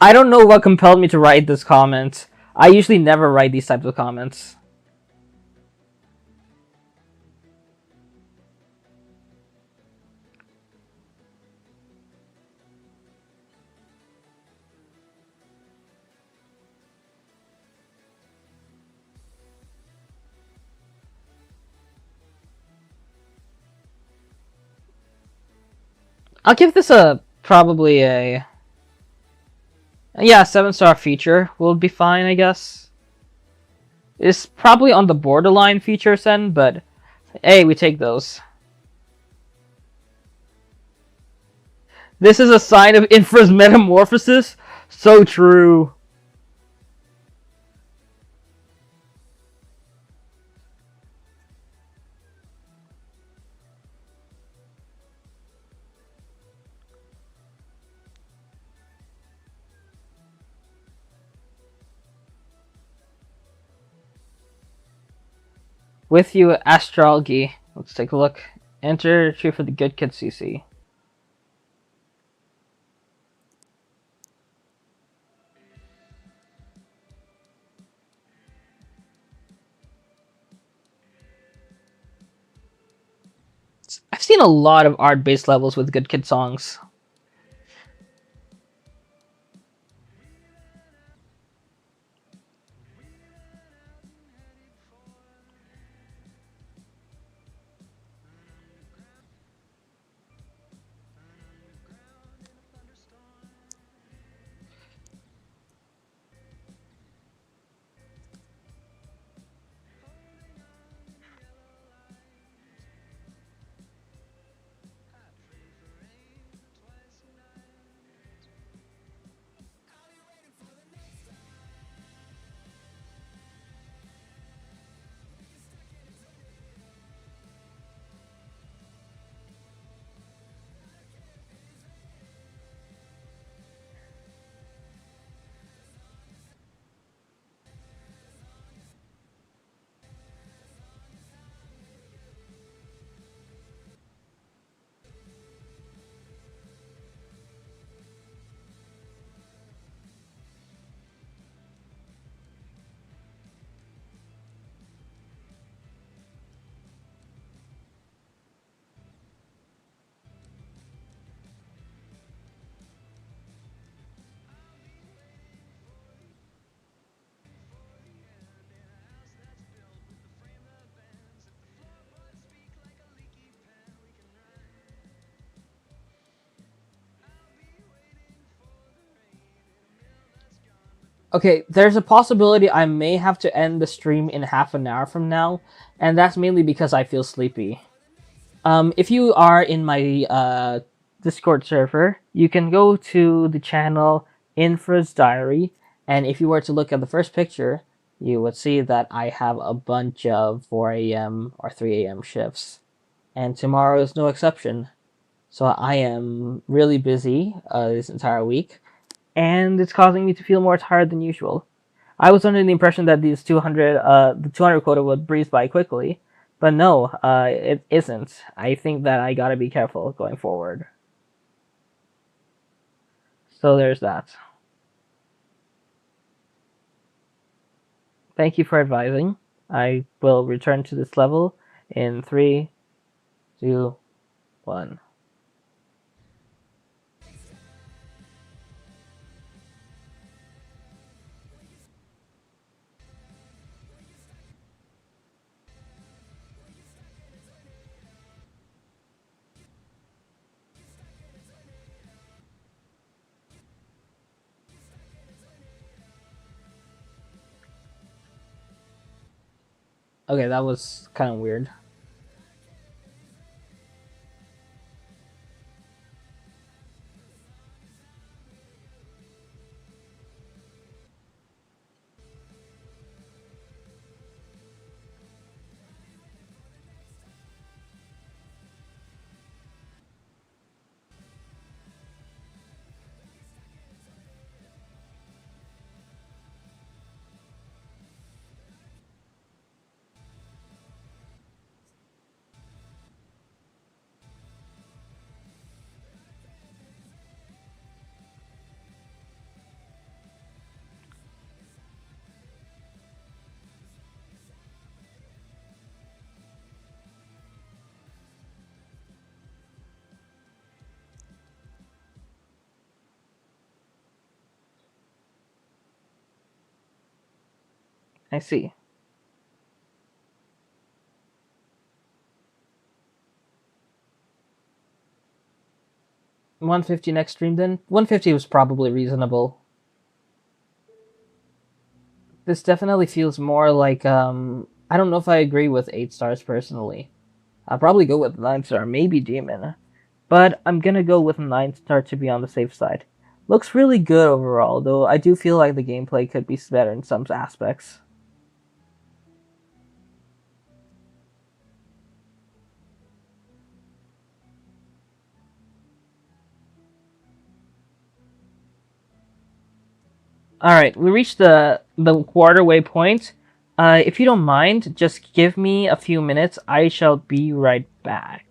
Speaker 1: I don't know what compelled me to write this comment. I usually never write these types of comments. I'll give this probably a... Yeah, 7-star feature will be fine, I guess. It's probably on the borderline features end, but hey, we take those. This is a sign of Infra's metamorphosis? So true. With you, Astrology. Let's take a look. Enter true for the Good Kid CC. I've seen a lot of art-based levels with Good Kid songs. Okay, there's a possibility I may have to end the stream in half an hour from now, and that's mainly because I feel sleepy. If you are in my Discord server, you can go to the channel Infra's Diary, and if you were to look at the first picture, you would see that I have a bunch of 4 a.m. or 3 a.m. shifts, and tomorrow is no exception. So I am really busy this entire week, and it's causing me to feel more tired than usual. I was under the impression that the 200 quota would breeze by quickly, but no, it isn't. I think that I gotta be careful going forward. So there's that. Thank you for advising. I will return to this level in 3, 2, 1. Okay, that was kind of weird. I see. 150 next stream then? 150 was probably reasonable. This definitely feels more like I don't know if I agree with 8 stars personally. I'll probably go with 9 star, maybe Demon. But I'm gonna go with 9 star to be on the safe side. Looks really good overall, though I do feel like the gameplay could be better in some aspects. Alright, we reached the quarter waypoint. If you don't mind, just give me a few minutes. I shall be right back.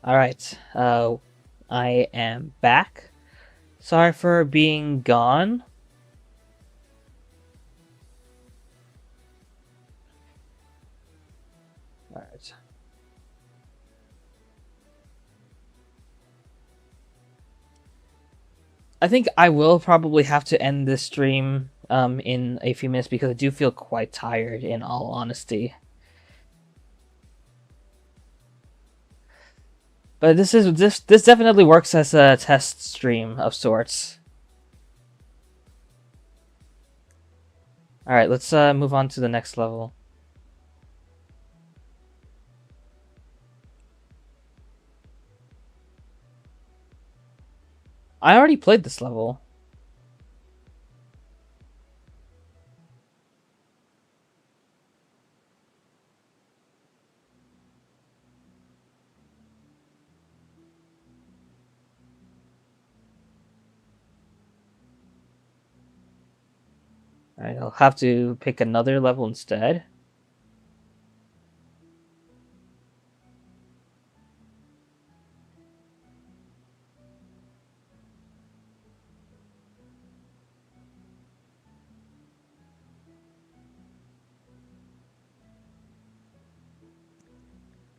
Speaker 1: All right. I am back. Sorry for being gone. All right. I think I will probably have to end this stream in a few minutes because I do feel quite tired in all honesty. But this definitely works as a test stream of sorts. All right, let's move on to the next level. I already played this level. All right, I'll have to pick another level instead.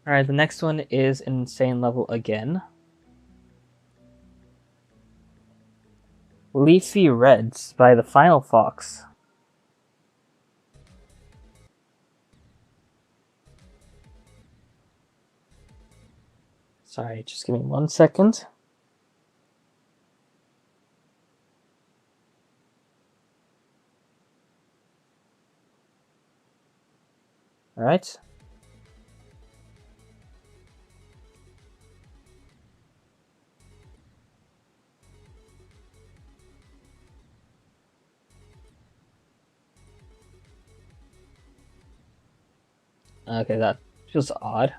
Speaker 1: All right, the next one is an insane level again. Leafy Reds by the Final Fox. Sorry, just give me 1 second. All right. Okay, that feels odd.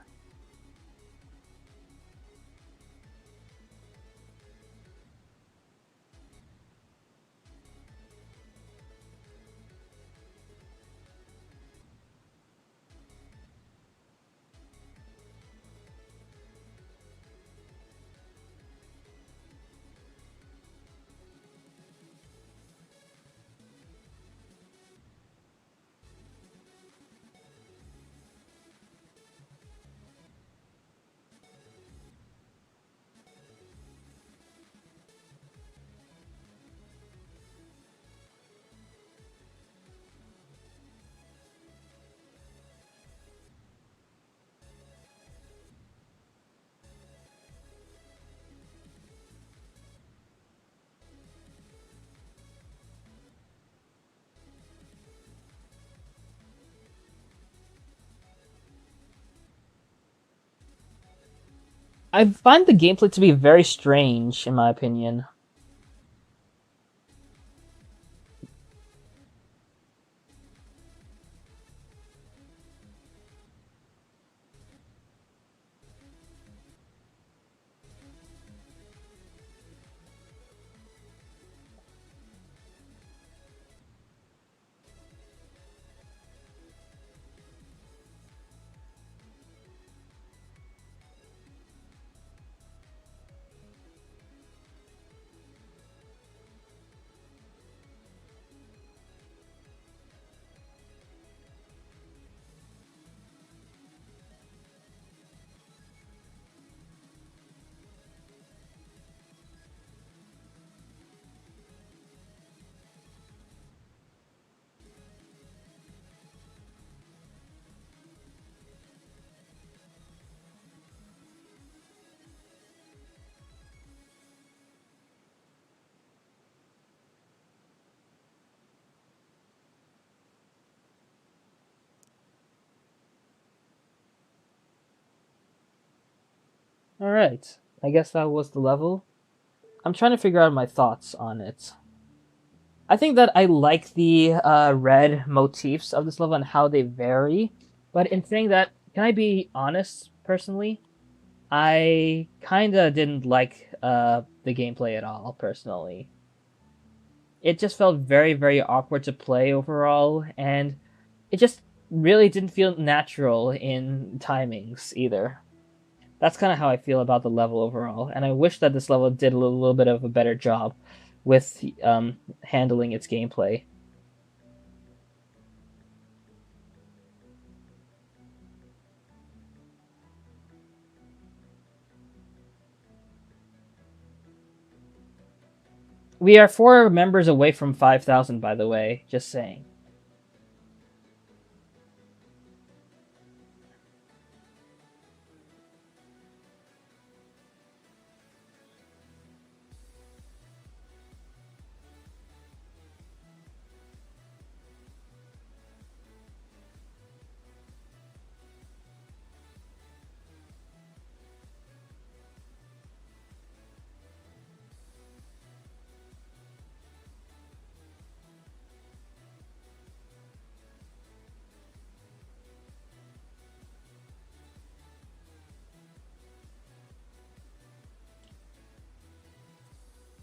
Speaker 1: I find the gameplay to be very strange, in my opinion. All right, I guess that was the level. I'm trying to figure out my thoughts on it. I think that I like the red motifs of this level and how they vary. But in saying that, can I be honest personally? I kinda didn't like the gameplay at all, personally. It just felt very, very awkward to play overall, and it just really didn't feel natural in timings either. That's kind of how I feel about the level overall, and I wish that this level did a little bit of a better job with handling its gameplay. We are 4 members away from 5,000, by the way. Just saying.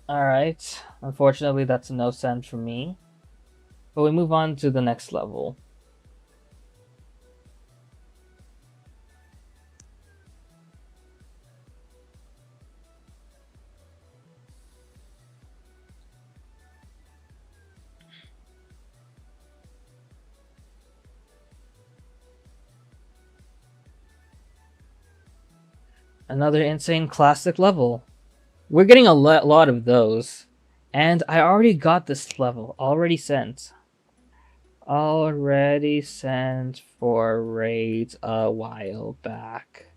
Speaker 1: Alright. Unfortunately, that's a no send for me. But we move on to the next level. Another insane classic level. We're getting a lot of those. And I already got this level. Already sent. Already sent for raids a while back.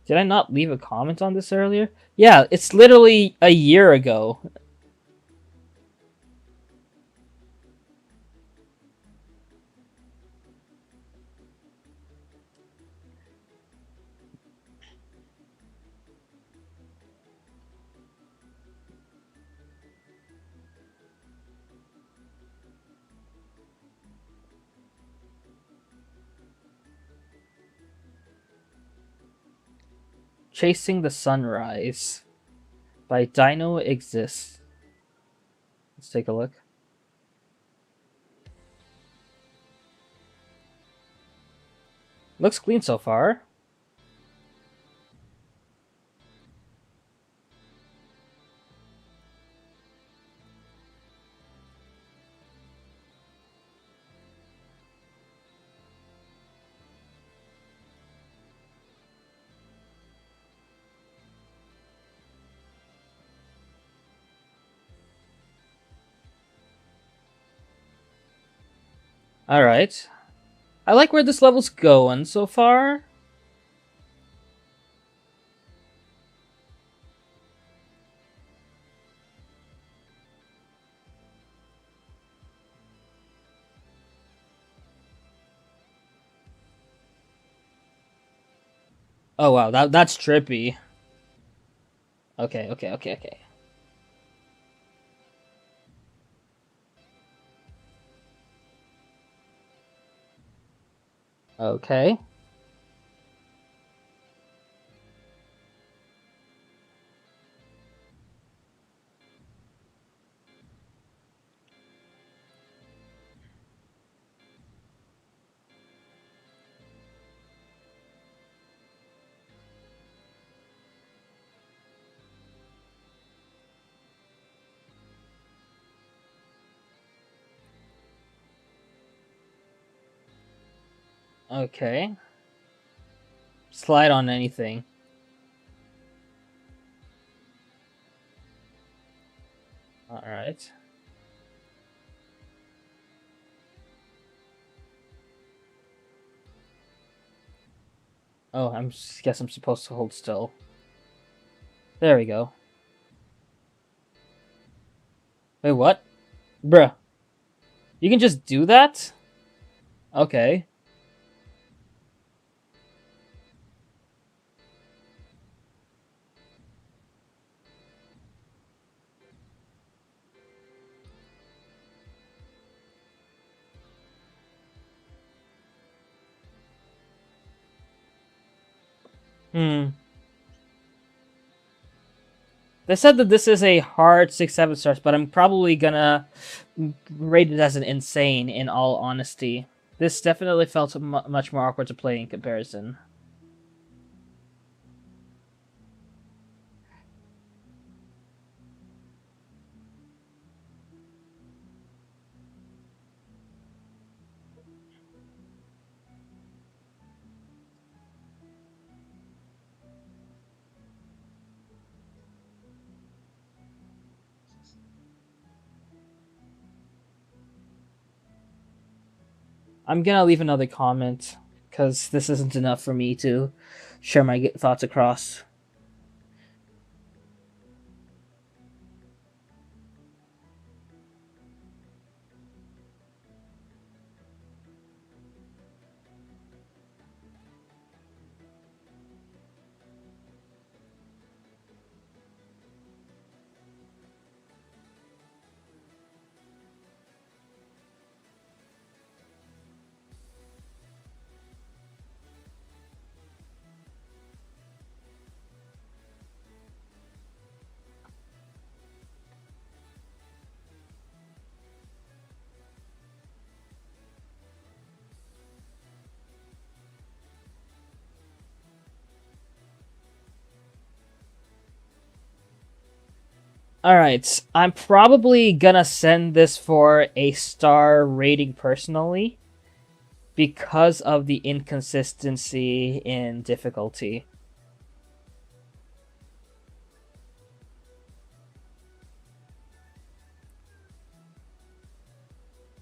Speaker 1: Did I not leave a comment on this earlier? Yeah, it's literally a year ago. Chasing the Sunrise by Dino Exists. Let's take a look. Looks clean so far. Alright. I like where this level's going so far. Oh wow, that's trippy. Okay, okay, okay, okay. Okay. Okay. Slide on anything. Alright. Oh, guess I'm supposed to hold still. There we go. Wait, what? Bruh. You can just do that? Okay. Hmm. They said that this is a hard 6-7 stars, but I'm probably gonna rate it as an insane, in all honesty. This definitely felt much more awkward to play in comparison. I'm gonna leave another comment because this isn't enough for me to share my thoughts across. Alright, I'm probably gonna send this for a star rating personally because of the inconsistency in difficulty.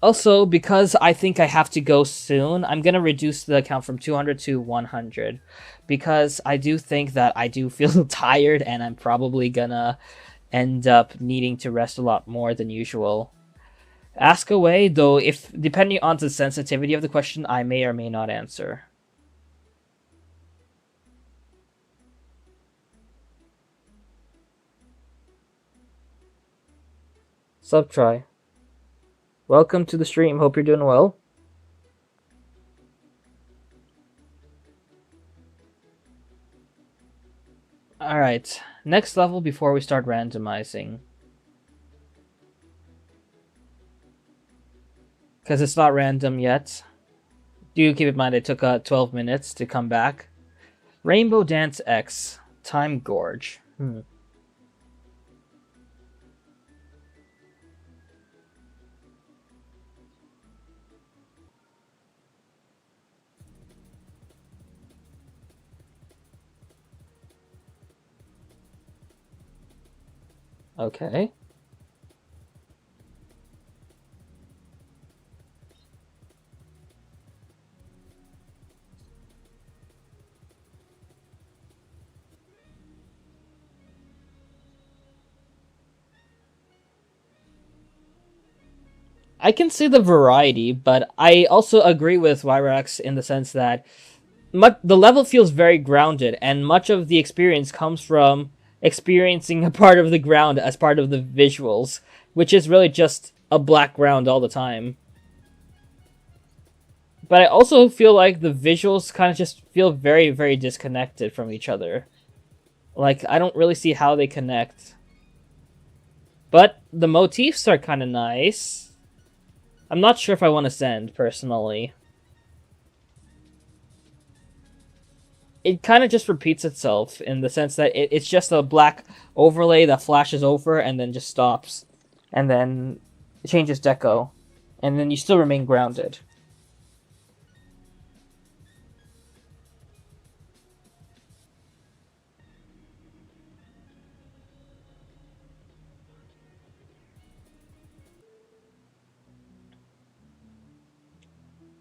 Speaker 1: Also, because I think I have to go soon, I'm gonna reduce the count from 200 to 100 because I do think that I do feel tired and I'm probably gonna end up needing to rest a lot more than usual. Ask away, though, if depending on the sensitivity of the question, I may or may not answer. Subtry. Welcome to the stream. Hope you're doing well. Alright, next level before we start randomizing. Because it's not random yet. Do keep in mind it took 12 minutes to come back. Rainbow Dance X. Time Gorge. Okay. I can see the variety, but I also agree with Wyrax in the sense that the level feels very grounded, and much of the experience comes from experiencing a part of the ground as part of the visuals, which is really just a black ground all the time. But I also feel like the visuals kind of just feel very, very disconnected from each other. Like, I don't really see how they connect. But the motifs are kind of nice. I'm not sure if I want to send, personally. It kind of just repeats itself in the sense that it's just a black overlay that flashes over and then just stops. And then it changes deco. And then you still remain grounded.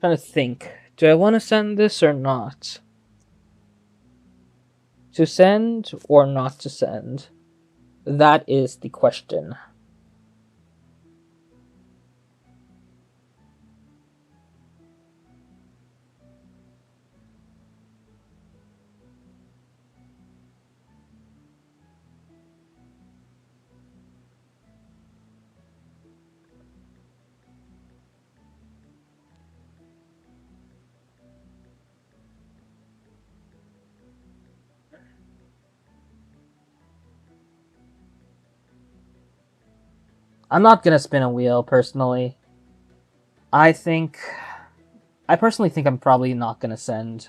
Speaker 1: Trying to think. Do I want to send this or not? To send or not to send? That is the question. I'm not gonna spin a wheel, personally. I personally think I'm probably not gonna send.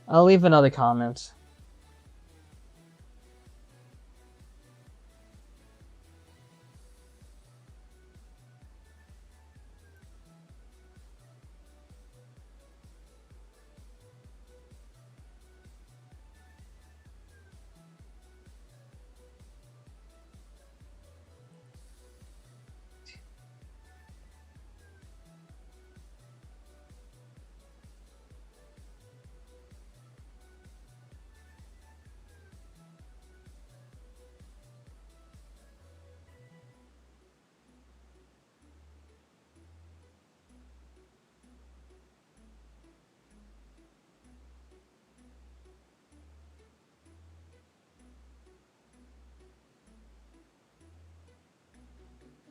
Speaker 1: I'll leave another comment.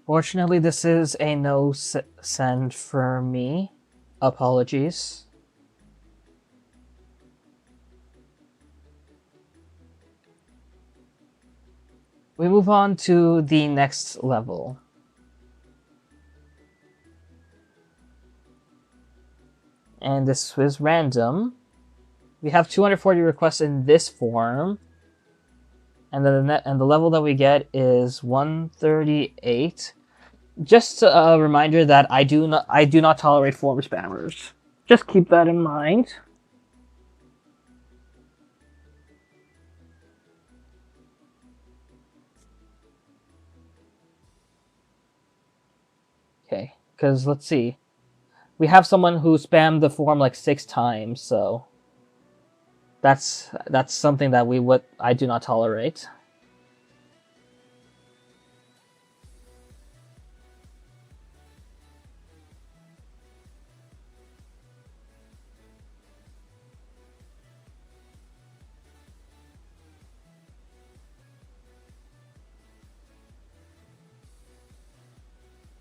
Speaker 1: Fortunately, this is a no send for me. Apologies. We move on to the next level. And this is random. We have 240 requests in this form. And the level that we get is 138. Just a reminder that I do not tolerate form spammers. Just keep that in mind. Okay, because let's see. We have someone who spammed the form like 6 times, so that's something that I do not tolerate.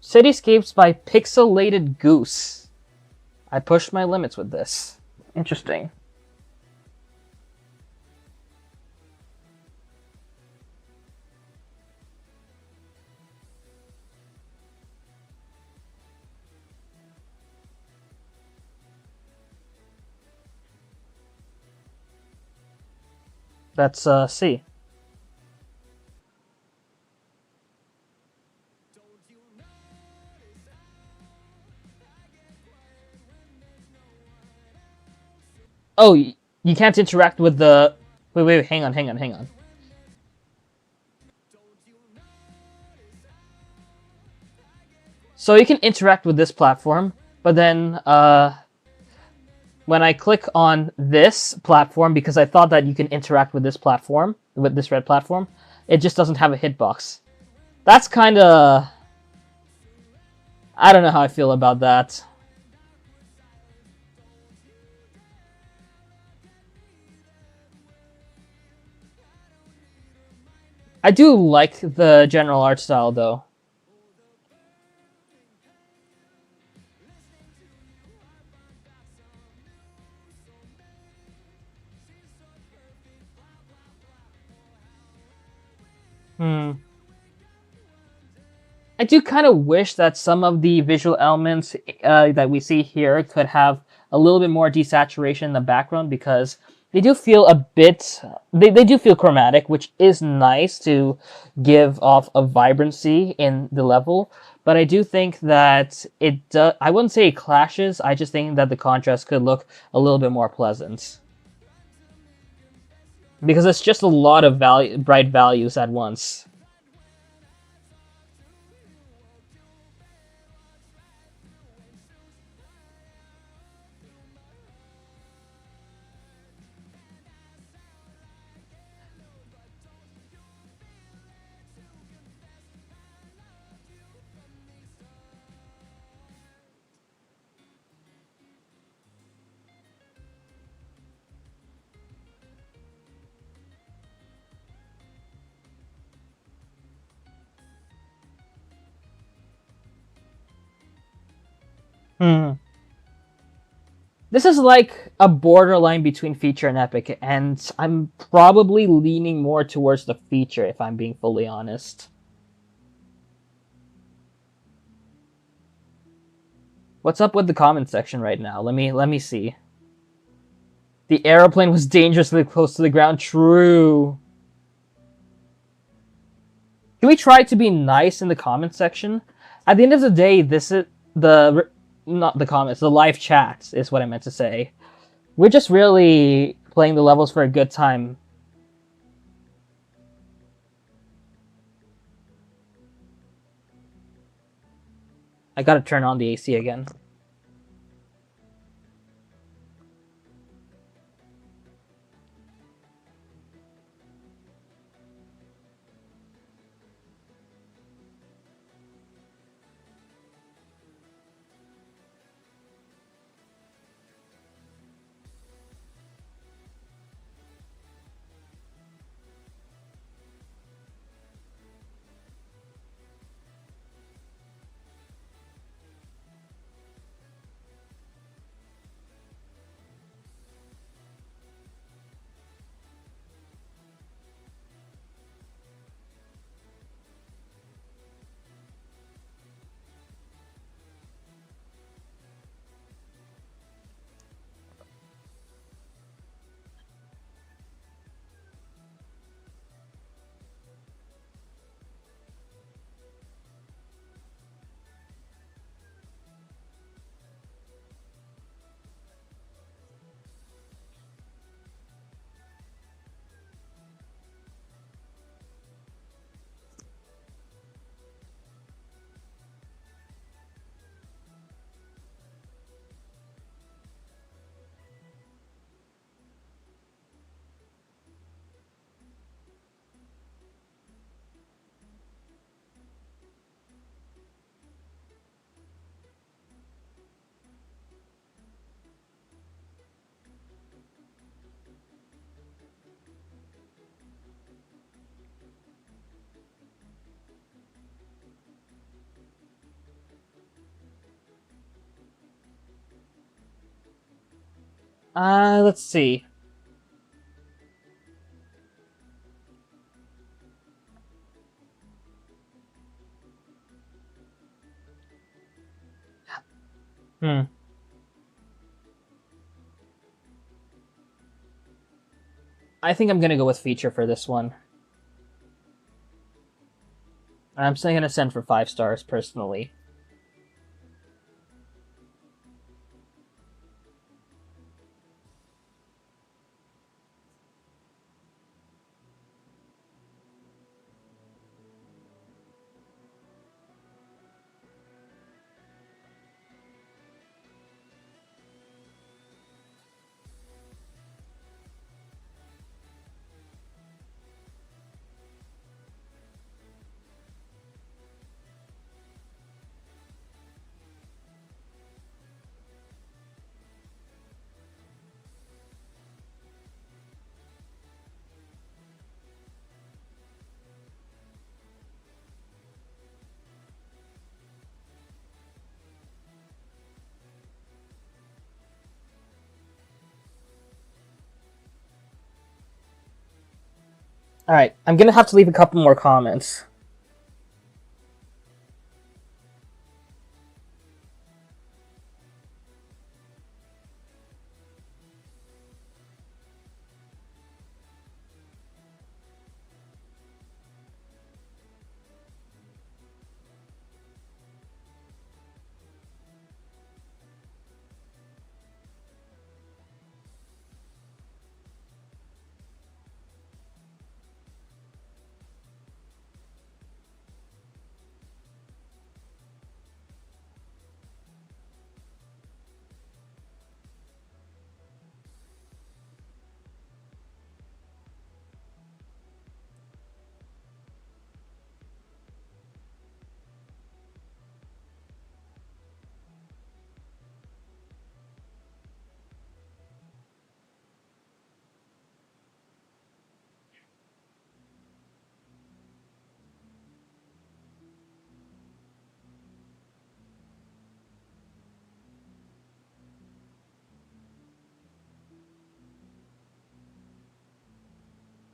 Speaker 1: Cityscapes by Pixelated Goose. I pushed my limits with this. Interesting. Let's see. Oh, you can't interact with the... Wait, hang on. So you can interact with this platform, but then when I click on this platform, because I thought that you can interact with this platform, with this red platform, it just doesn't have a hitbox. That's kind of... I don't know how I feel about that. I do like the general art style, though. I do kind of wish that some of the visual elements that we see here could have a little bit more desaturation in the background, because they do feel a bit... They do feel chromatic, which is nice to give off a vibrancy in the level. But I do think that I wouldn't say it clashes, I just think that the contrast could look a little bit more pleasant. Because it's just a lot of bright values at once. This is like a borderline between feature and epic, and I'm probably leaning more towards the feature, if I'm being fully honest. What's up with the comment section right now? Let me see. The aeroplane was dangerously close to the ground. True. Can we try to be nice in the comment section? At the end of the day, this is the not the comments, the live chats is what I meant to say. We're just really playing the levels for a good time. I gotta turn on the AC again. Let's see. Hmm. I think I'm gonna go with feature for this one. I'm still gonna send for 5 stars personally. Alright, I'm gonna have to leave a couple more comments.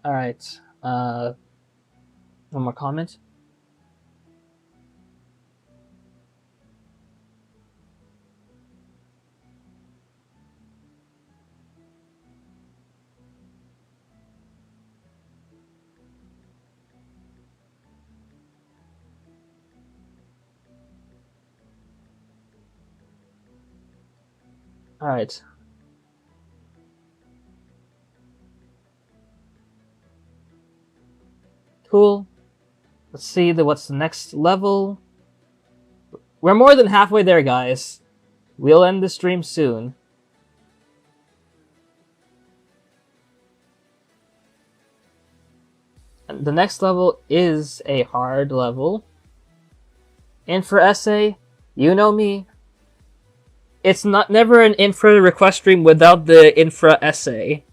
Speaker 1: Alright, one more comment. Alright. Cool. Let's see what's the next level. We're more than halfway there, guys. We'll end the stream soon. And the next level is a hard level. Infra essay, you know me. It's never an infra request stream without the infra essay.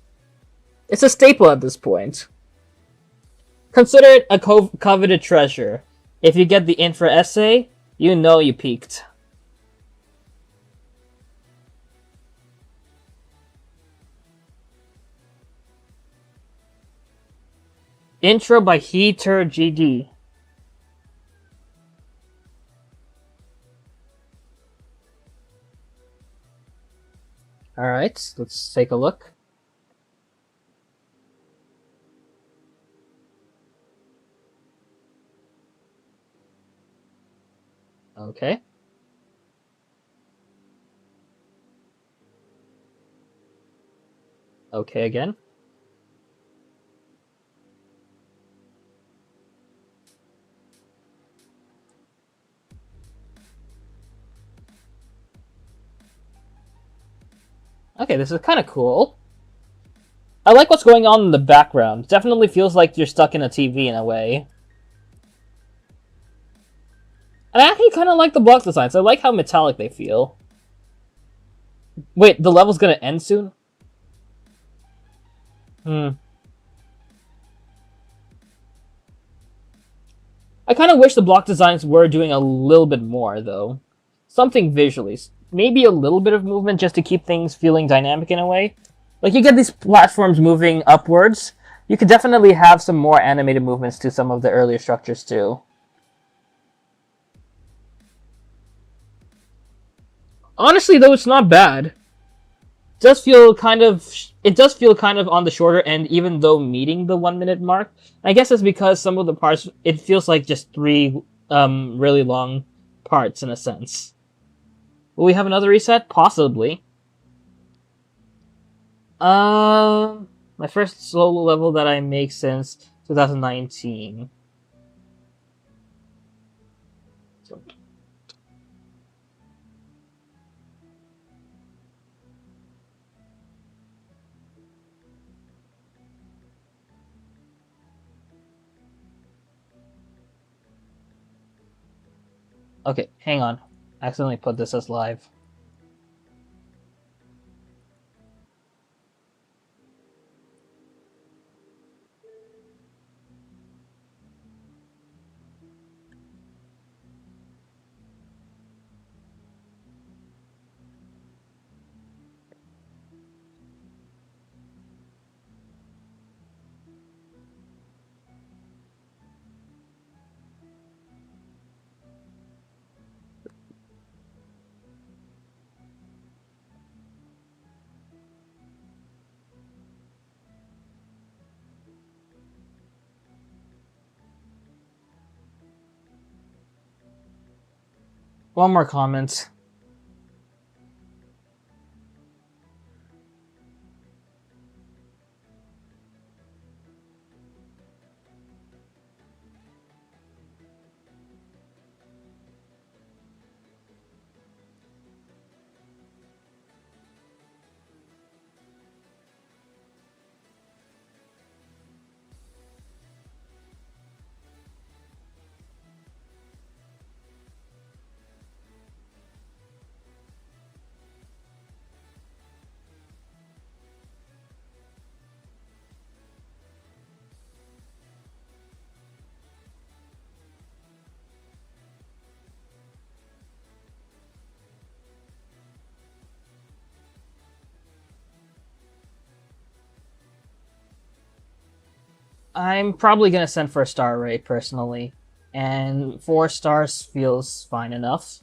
Speaker 1: It's a staple at this point. Consider it a coveted treasure. If you get the infra essay, you know you peaked. Intro by Heater GD. Alright, let's take a look. Okay. Okay again. Okay, this is kind of cool. I like what's going on in the background. Definitely feels like you're stuck in a TV in a way. And I actually kind of like the block designs. I like how metallic they feel. Wait, the level's gonna end soon? I kind of wish the block designs were doing a little bit more, though. Something visually. Maybe a little bit of movement just to keep things feeling dynamic in a way. Like, you get these platforms moving upwards. You could definitely have some more animated movements to some of the earlier structures, too. Honestly, though, it's not bad. It does feel kind of on the shorter end, even though meeting the 1 minute mark. I guess it's because some of the parts, it feels like just 3 really long parts in a sense. Will we have another reset? Possibly. My first solo level that I make since 2019. So. Okay, hang on. I accidentally put this as live. One more comment. I'm probably gonna send for a star rate personally, and 4 stars feels fine enough.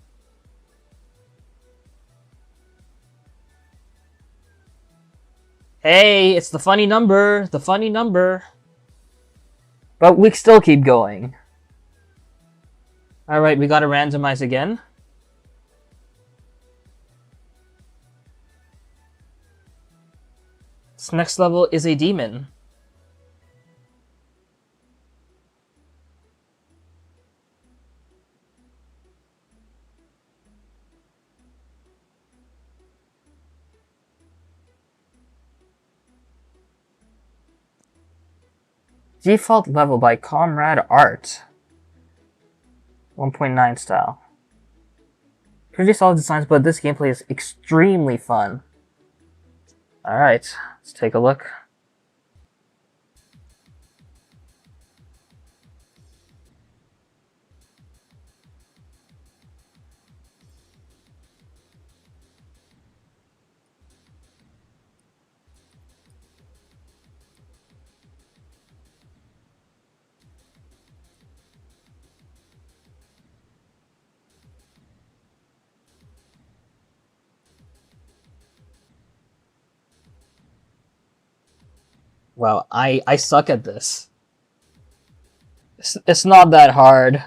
Speaker 1: Hey, it's the funny number, the funny number. But we still keep going. Alright, we gotta randomize again. This next level is a demon. Default level by Comrade Art. 1.9 style. Pretty solid designs, but this gameplay is extremely fun. Alright, let's take a look. Wow, I suck at this. It's not that hard.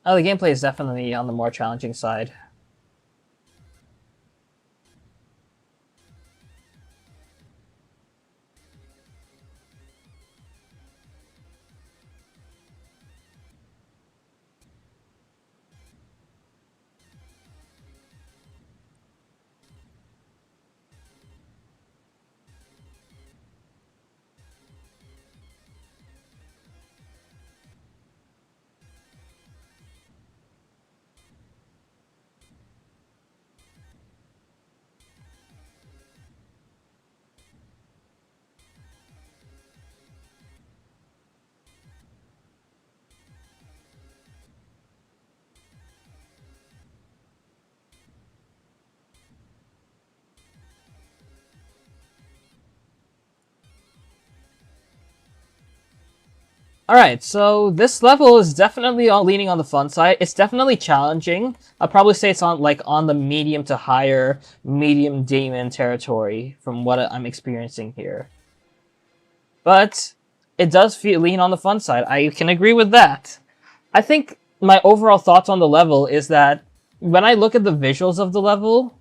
Speaker 1: Oh, the gameplay is definitely on the more challenging side. All right, so this level is definitely leaning on the fun side. It's definitely challenging. I'll probably say it's on the medium to higher medium demon territory from what I'm experiencing here. But it does lean on the fun side. I can agree with that. I think my overall thoughts on the level is that when I look at the visuals of the level,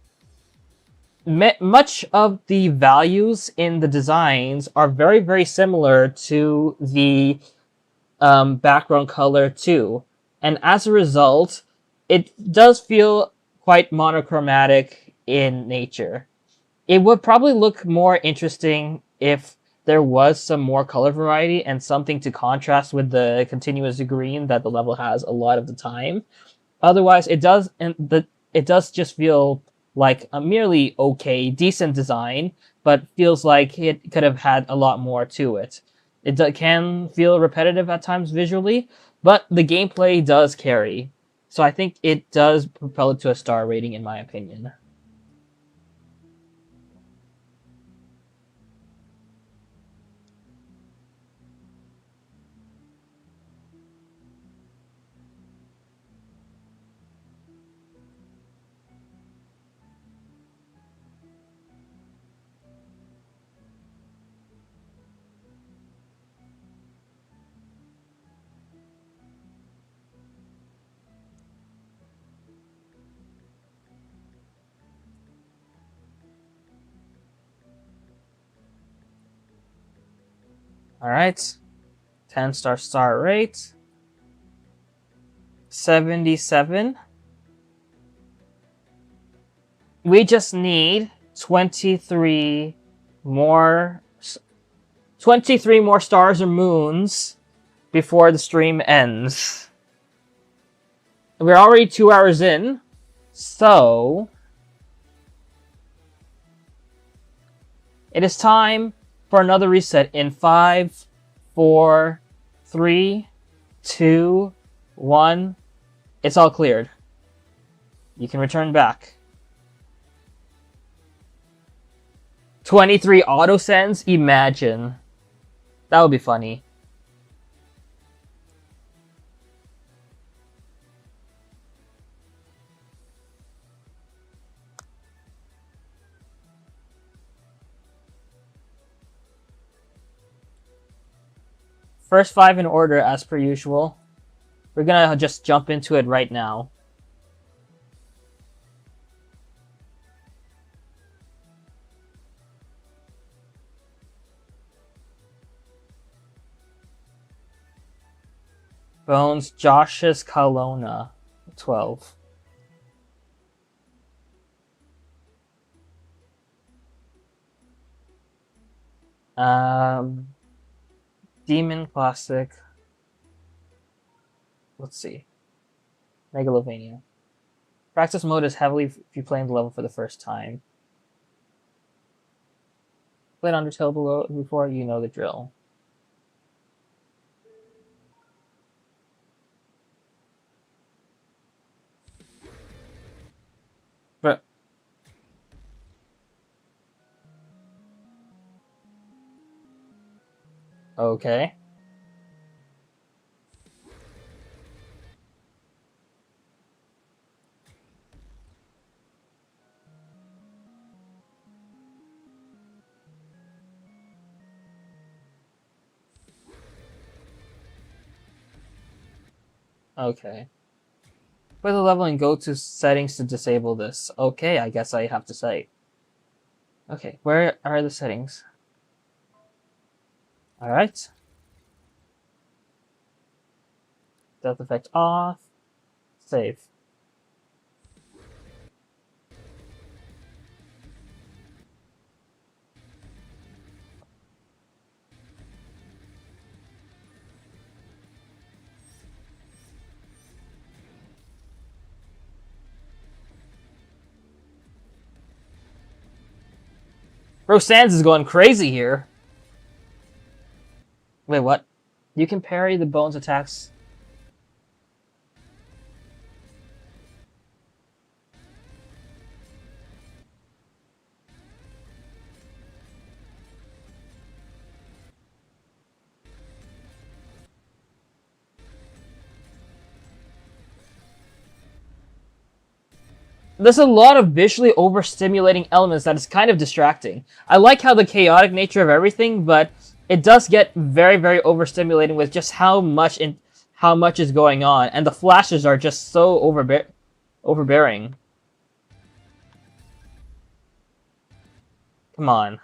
Speaker 1: much of the values in the designs are very, very similar to the background color too. And as a result, it does feel quite monochromatic in nature. It would probably look more interesting if there was some more color variety and something to contrast with the continuous green that the level has a lot of the time. Otherwise, it does just feel like a merely okay, decent design, but feels like it could have had a lot more to it. Can feel repetitive at times visually, but the gameplay does carry. So I think it does propel it to a star rating, in my opinion. Alright. 10-star star rate. 77. We just need 23 more 23 more stars or moons before the stream ends. We're already 2 hours in, so it is time for another reset in 5, 4, 3, 2, 1. It's all cleared. You can return back. 23 auto sends? Imagine. That would be funny. First 5 in order as per usual. We're gonna just jump into it right now. Bones, Josh's Kalona, 12. Demon Classic. Let's see. Megalovania. Practice mode is heavily if you playing the level for the first time. Played Undertale before, you know the drill. But okay. Okay. Play the level and go to settings to disable this. Okay, I guess I have to say. Okay, where are the settings? Alright. Death effect off. Save. Bro, Sans is going crazy here. Wait, what? You can parry the bones attacks. There's a lot of visually overstimulating elements that is kind of distracting. I like how the chaotic nature of everything, but it does get very, very overstimulating with just how much is going on, and the flashes are just so overbearing. Come on.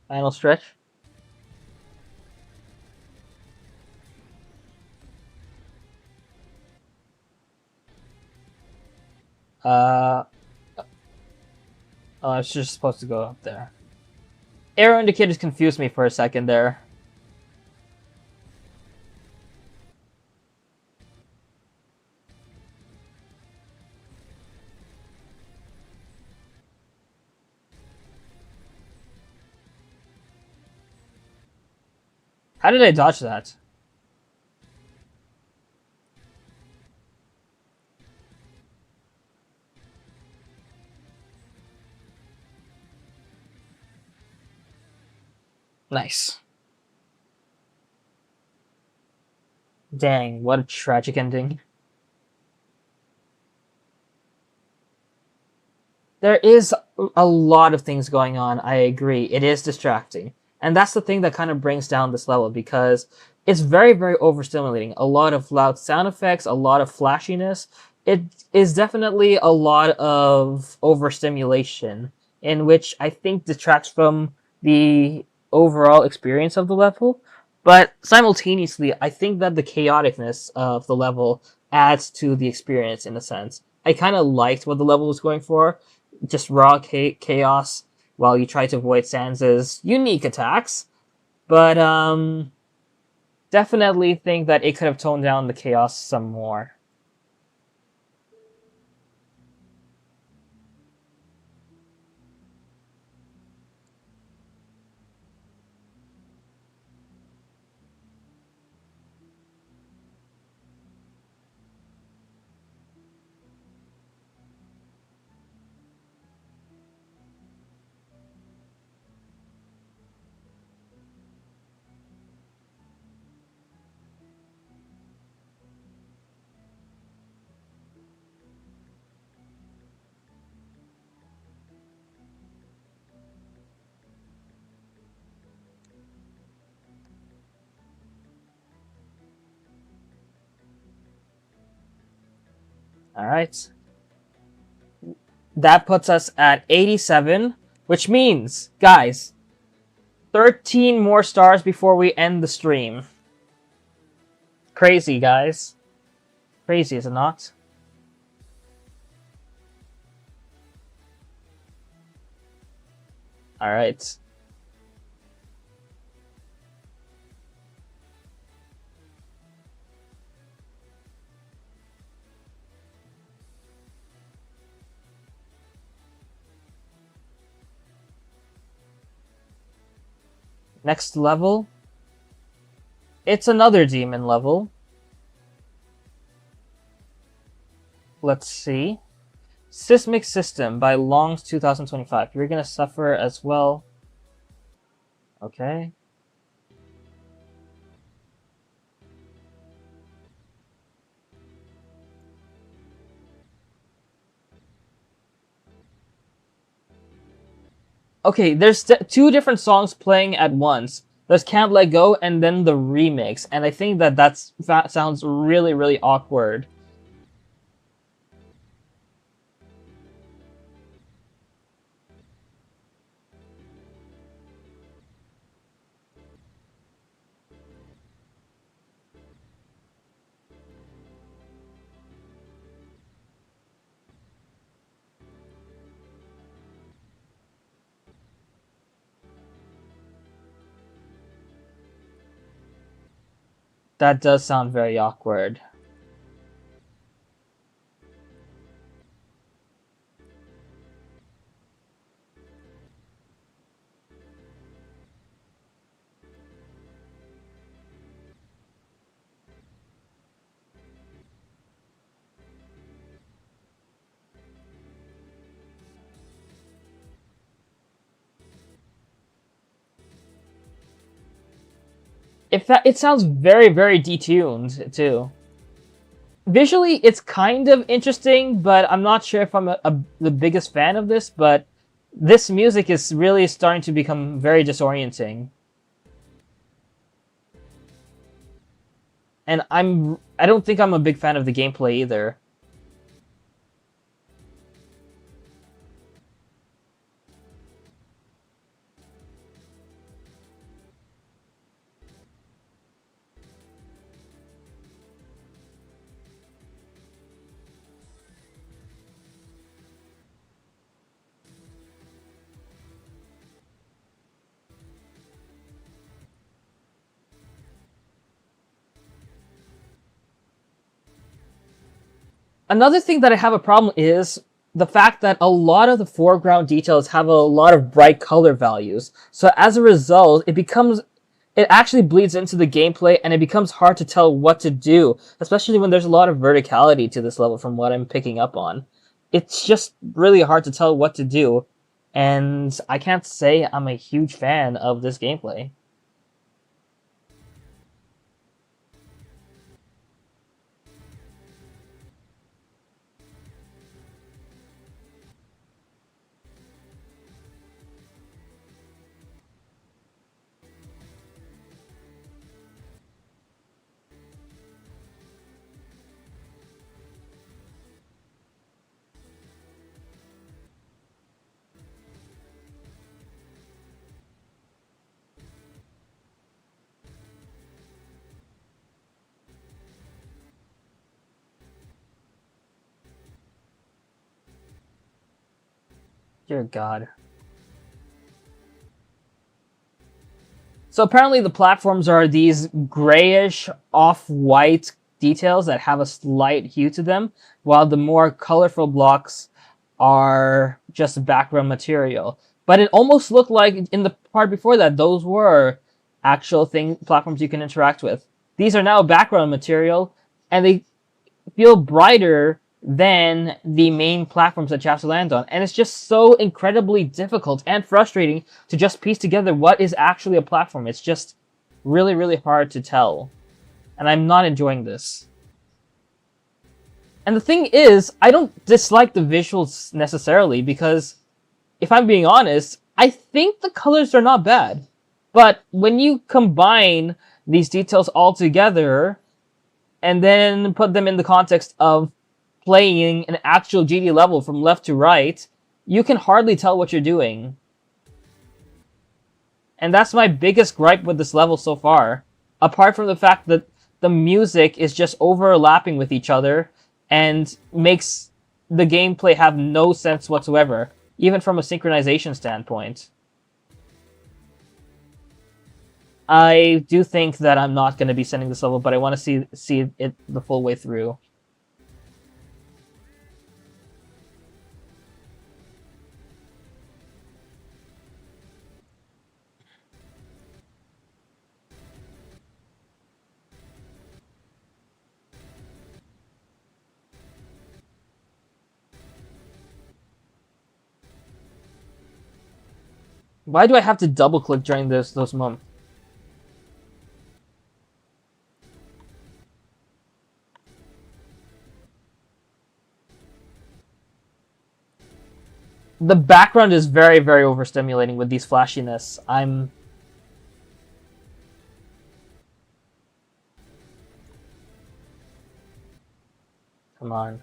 Speaker 1: Final stretch. Uh, oh, I was just supposed to go up there. Arrow indicators confused me for a second there. How did I dodge that? Nice. Dang, what a tragic ending. There is a lot of things going on. I agree. It is distracting. And that's the thing that kind of brings down this level because it's very, very overstimulating. A lot of loud sound effects, a lot of flashiness. It is definitely a lot of overstimulation, in which I think detracts from the overall experience of the level. But simultaneously, I think that the chaoticness of the level adds to the experience in a sense. I kind of liked what the level was going for, just raw chaos while you try to avoid Sans's unique attacks. But definitely think that it could have toned down the chaos some more. All right, that puts us at 87, which means, guys, 13 more stars before we end the stream. Crazy, guys. Crazy, is it not? All right. Next level. It's another demon level. Let's see. Seismic System by Longs 2025. You're gonna suffer as well. Okay. Okay, there's two different songs playing at once. There's Can't Let Go and then the remix, and I think that sounds really, really awkward. That does sound very awkward. It sounds very, very detuned too. Visually, it's kind of interesting, but I'm not sure if I'm the biggest fan of this. But this music is really starting to become very disorienting, and I don't think I'm a big fan of the gameplay either. Another thing that I have a problem is the fact that a lot of the foreground details have a lot of bright color values. So as a result, it actually bleeds into the gameplay and it becomes hard to tell what to do, especially when there's a lot of verticality to this level from what I'm picking up on. It's just really hard to tell what to do, and I can't say I'm a huge fan of this gameplay. Dear God. So apparently the platforms are these grayish off-white details that have a slight hue to them, while the more colorful blocks are just background material. But it almost looked like in the part before that, those were actual platforms you can interact with. These are now background material, and they feel brighter than the main platforms that you have to land on. And it's just so incredibly difficult and frustrating to just piece together what is actually a platform. It's just really, really hard to tell. And I'm not enjoying this. And the thing is, I don't dislike the visuals necessarily, because if I'm being honest, I think the colors are not bad. But when you combine these details all together, and then put them in the context of playing an actual GD level from left to right, you can hardly tell what you're doing. And that's my biggest gripe with this level so far. Apart from the fact that the music is just overlapping with each other and makes the gameplay have no sense whatsoever, even from a synchronization standpoint. I do think that I'm not going to be sending this level, but I want to see it the full way through. Why do I have to double click during those moments? The background is very, very overstimulating with these flashiness. Come on.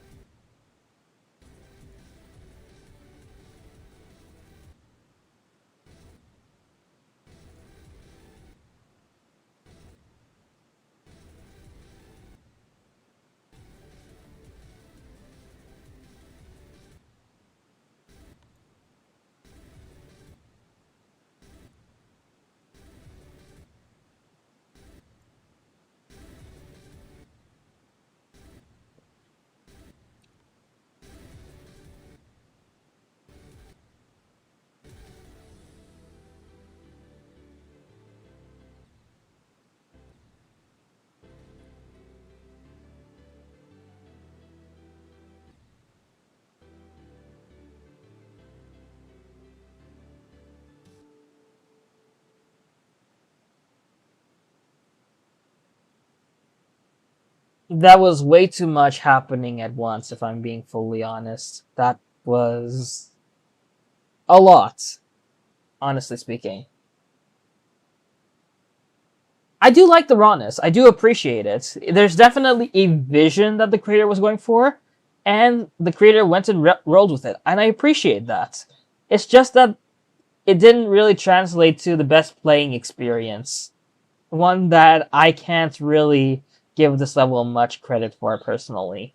Speaker 1: That was way too much happening at once, if I'm being fully honest. That was a lot, honestly speaking. I do like the rawness. I do appreciate it. There's definitely a vision that the creator was going for, and the creator went and rolled with it, and I appreciate that. It's just that it didn't really translate to the best playing experience. One that I can't really give this level much credit for personally.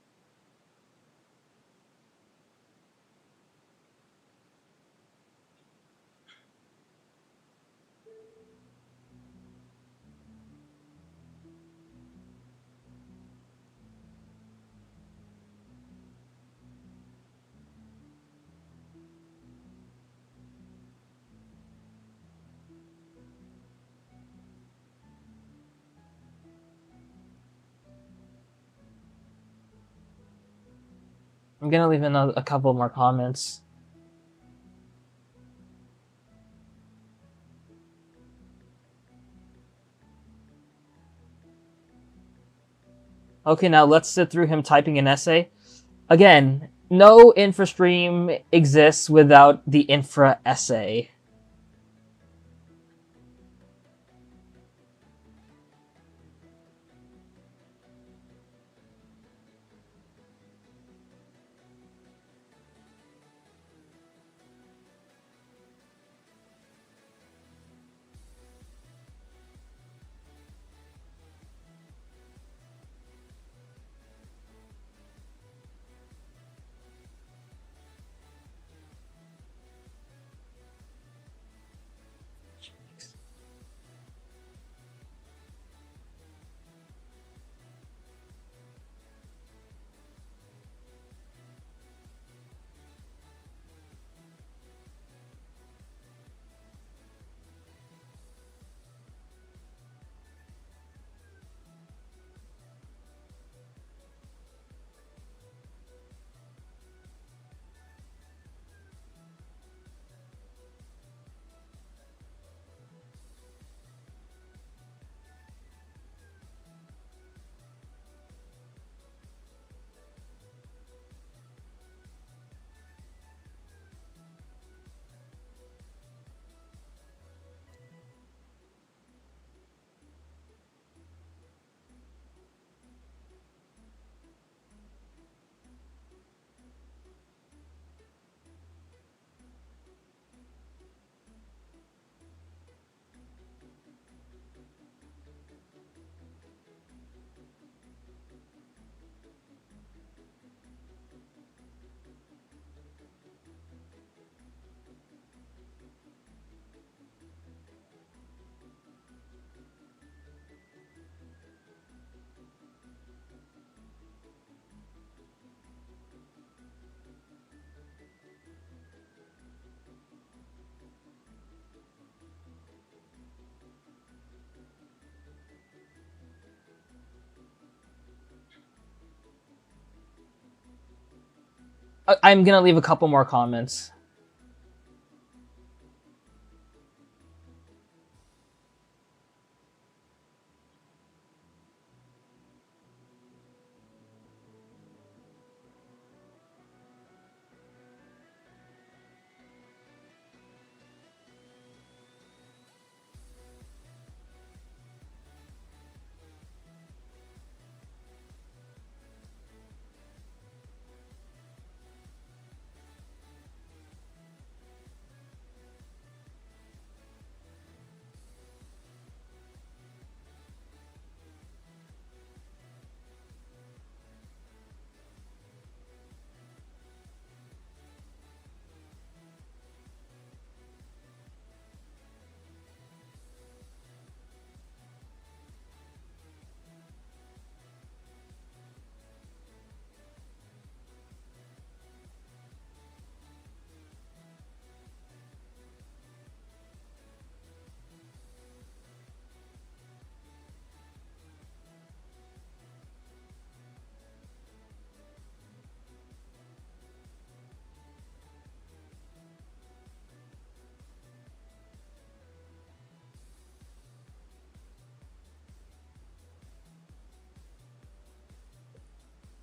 Speaker 1: I'm gonna leave in a couple more comments. Okay, now let's sit through him typing an essay. Again, no infra stream exists without the infra essay. I'm gonna leave a couple more comments.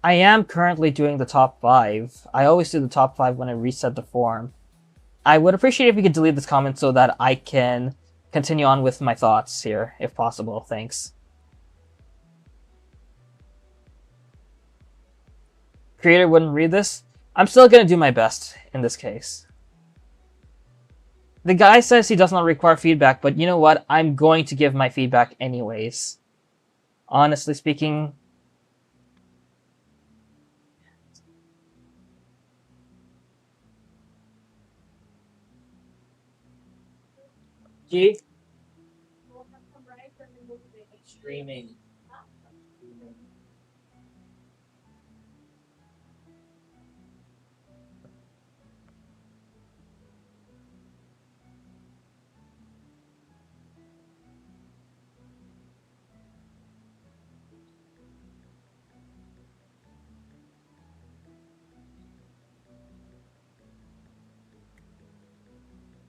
Speaker 1: I am currently doing the top 5. I always do the top 5 when I reset the form. I would appreciate if you could delete this comment so that I can continue on with my thoughts here, if possible. Thanks. Creator wouldn't read this? I'm still gonna do my best in this case. The guy says he does not require feedback, but you know what? I'm going to give my feedback anyways. Honestly speaking, G streaming.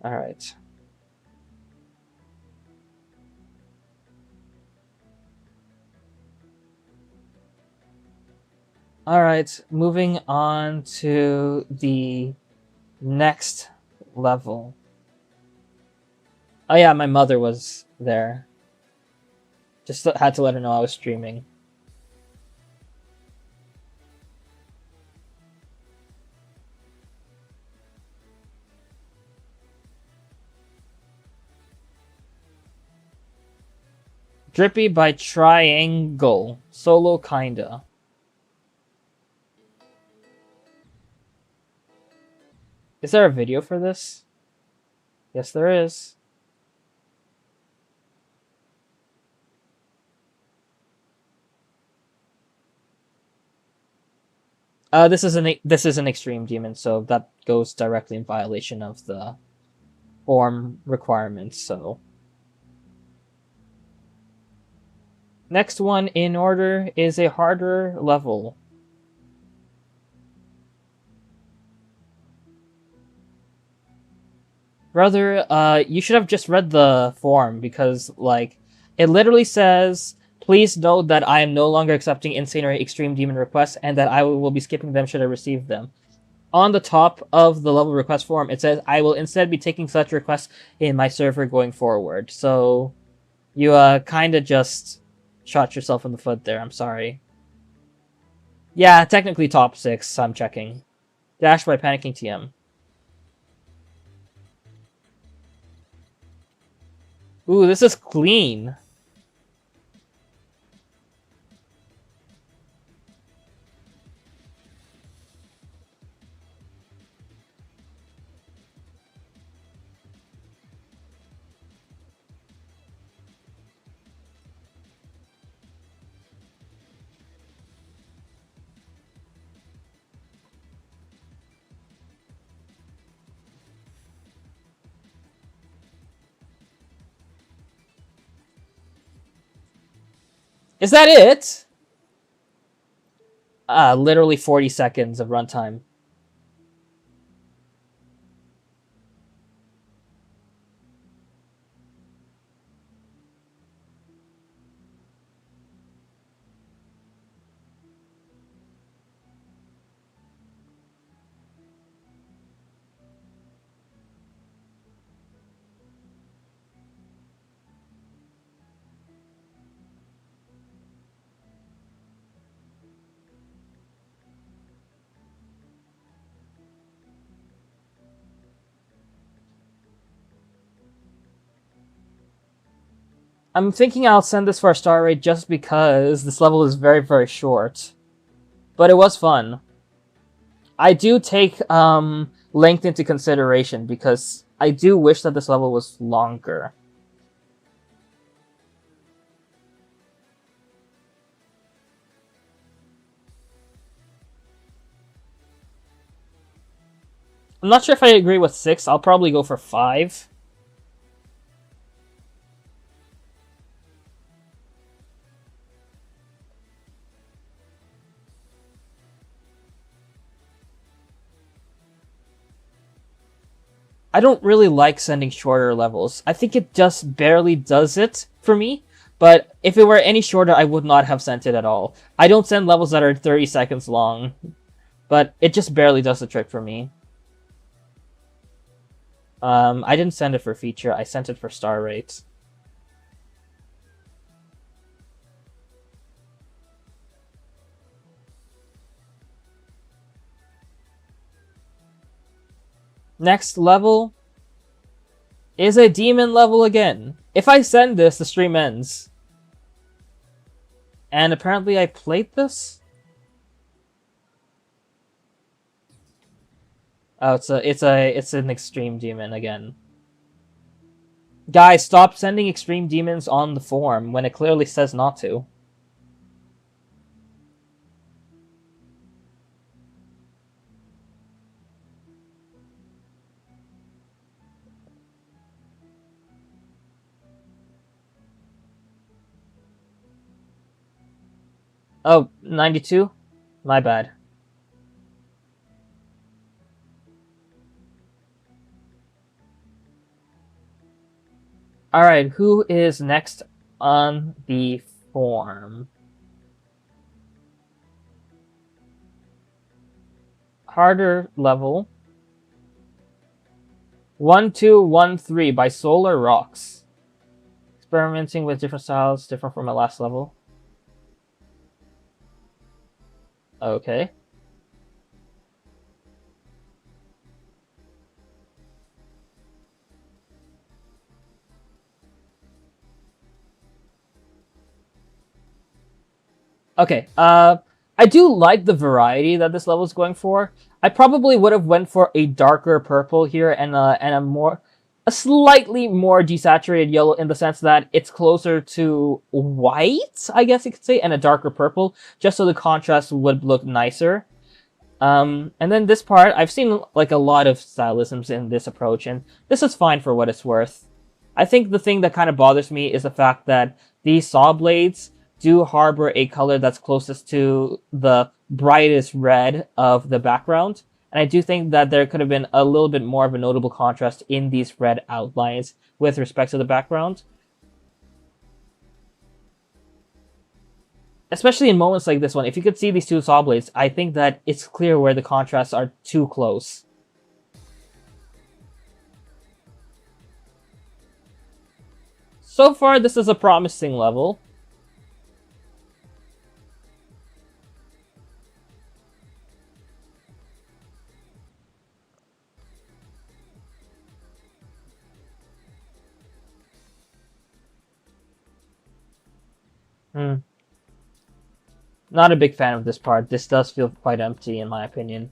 Speaker 1: All right. All right, moving on to the next level. Oh yeah, my mother was there. Just had to let her know I was streaming. Drippy by Triangle. Solo kinda. Is there a video for this? Yes, there is. This is an extreme demon, so that goes directly in violation of the form requirements. So next one in order is a harder level. Brother, you should have just read the form because, like, it literally says, please note that I am no longer accepting insane or extreme demon requests and that I will be skipping them should I receive them. On the top of the level request form, it says, I will instead be taking such requests in my server going forward. So, you, kind of just shot yourself in the foot there. I'm sorry. Yeah, technically top 6, I'm checking. Dash by Panicking TM. Ooh, this is clean. Is that it? Literally 40 seconds of runtime. I'm thinking I'll send this for a star rate just because this level is very, very short. But it was fun. I do take length into consideration because I do wish that this level was longer. I'm not sure if I agree with 6. I'll probably go for 5. I don't really like sending shorter levels. I think it just barely does it for me. But if it were any shorter, I would not have sent it at all. I don't send levels that are 30 seconds long, but it just barely does the trick for me. I didn't send it for feature. I sent it for star rate. Next level is a demon level again. If I send this, the stream ends. And apparently I played this? Oh, it's an extreme demon again. Guys, stop sending extreme demons on the forum when it clearly says not to. Oh, 92? My bad. Alright, who is next on the form? Harder level. 1213 by Solar Rocks. Experimenting with different styles, different from my last level. Okay. Okay, I do like the variety that this level is going for. I probably would have went for a darker purple here and a slightly more desaturated yellow in the sense that it's closer to white, I guess you could say, and a darker purple, just so the contrast would look nicer. And then this part, I've seen like a lot of stylisms in this approach, and this is fine for what it's worth. I think the thing that kind of bothers me is the fact that these saw blades do harbor a color that's closest to the brightest red of the background. And I do think that there could have been a little bit more of a notable contrast in these red outlines with respect to the background. Especially in moments like this one, if you could see these two saw blades, I think that it's clear where the contrasts are too close. So far, this is a promising level. Not a big fan of this part. This does feel quite empty, in my opinion.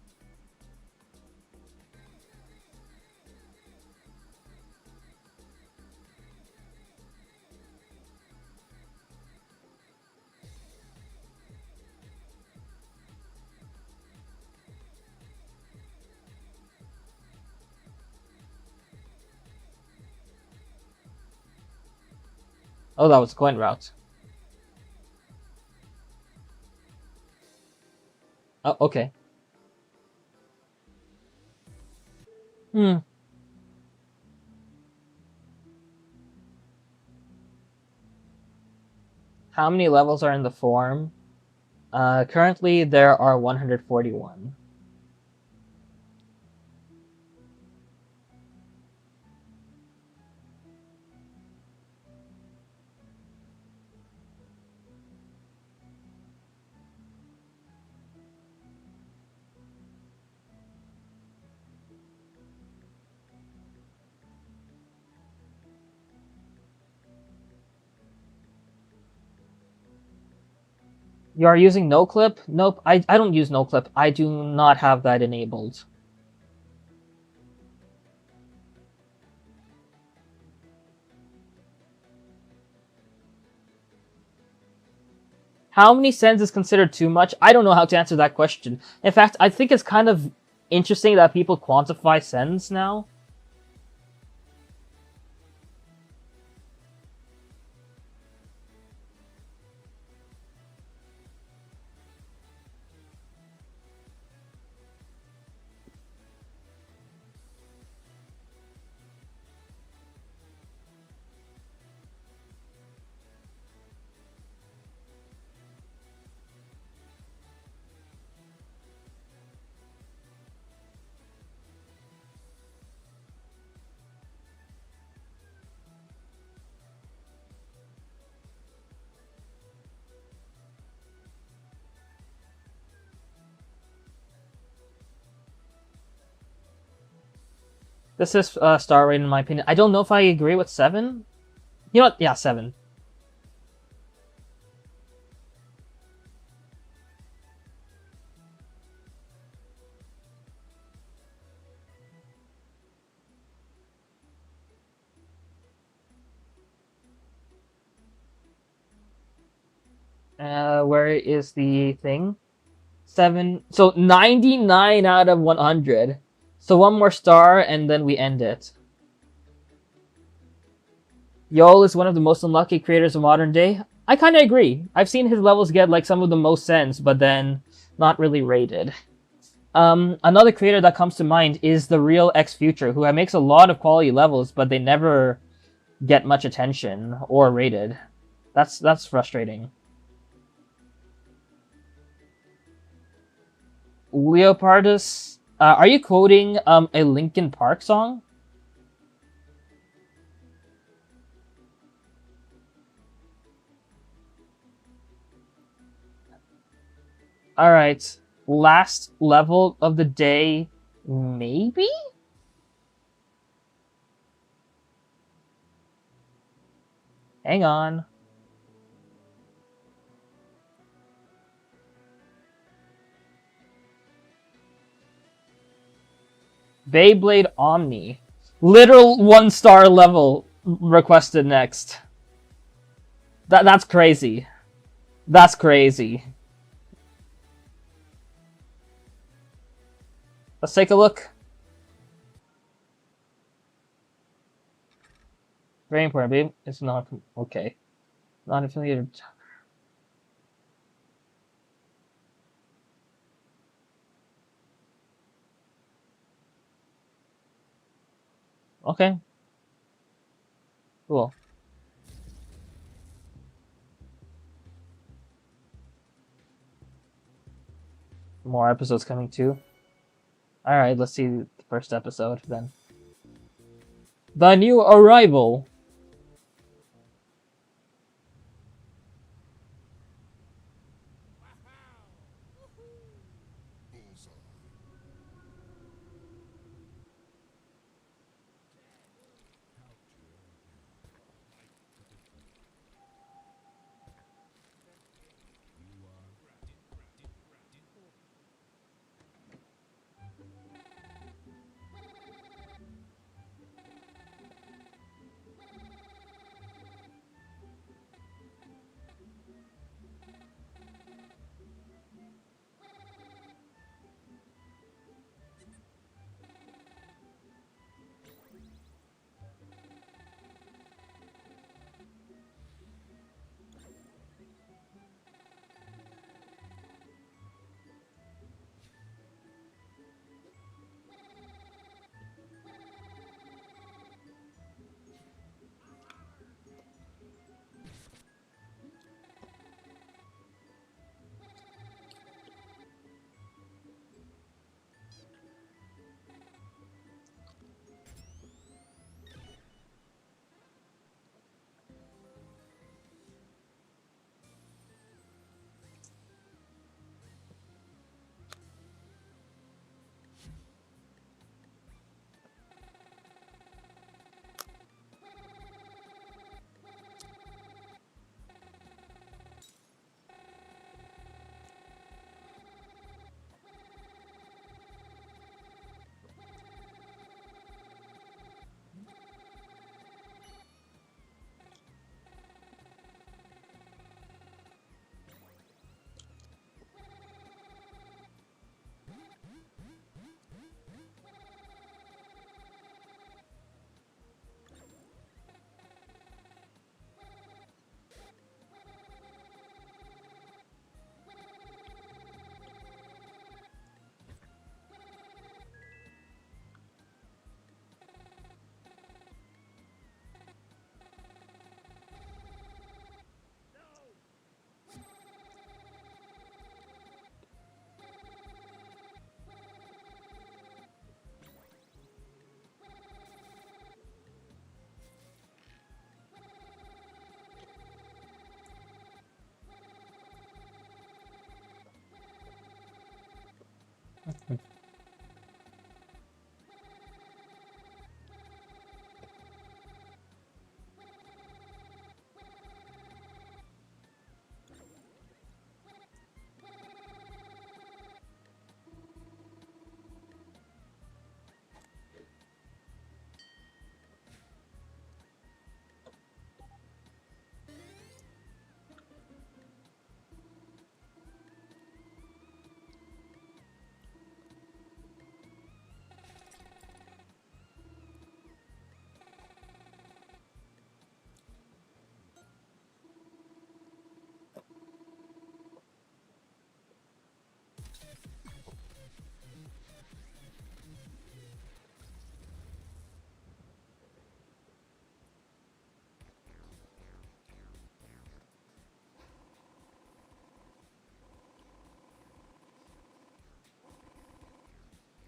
Speaker 1: Oh, that was a coin route. Oh, okay. Hmm. How many levels are in the form? Currently, there are 141. You are using NoClip? Nope, I don't use NoClip. I do not have that enabled. How many sends is considered too much? I don't know how to answer that question. In fact, I think it's kind of interesting that people quantify sends now. This is star rating in my opinion. I don't know if I agree with 7. You know what? Yeah, 7. Where is the thing? 7. So 99 out of 100. So one more star and then we end it. Yol is one of the most unlucky creators of modern day. I kind of agree. I've seen his levels get like some of the most sends, but then not really rated. Another creator that comes to mind is the real X Future, who makes a lot of quality levels, but they never get much attention or rated. That's frustrating. Leopardus, are you quoting a Linkin Park song? All right, last level of the day, maybe. Hang on. Beyblade Omni. Literal 1-star level requested next. That's crazy. That's crazy. Let's take a look. Very important, babe. It's not okay. Not affiliated. Okay. Cool. More episodes coming too. All right, let's see the first episode then. The new arrival.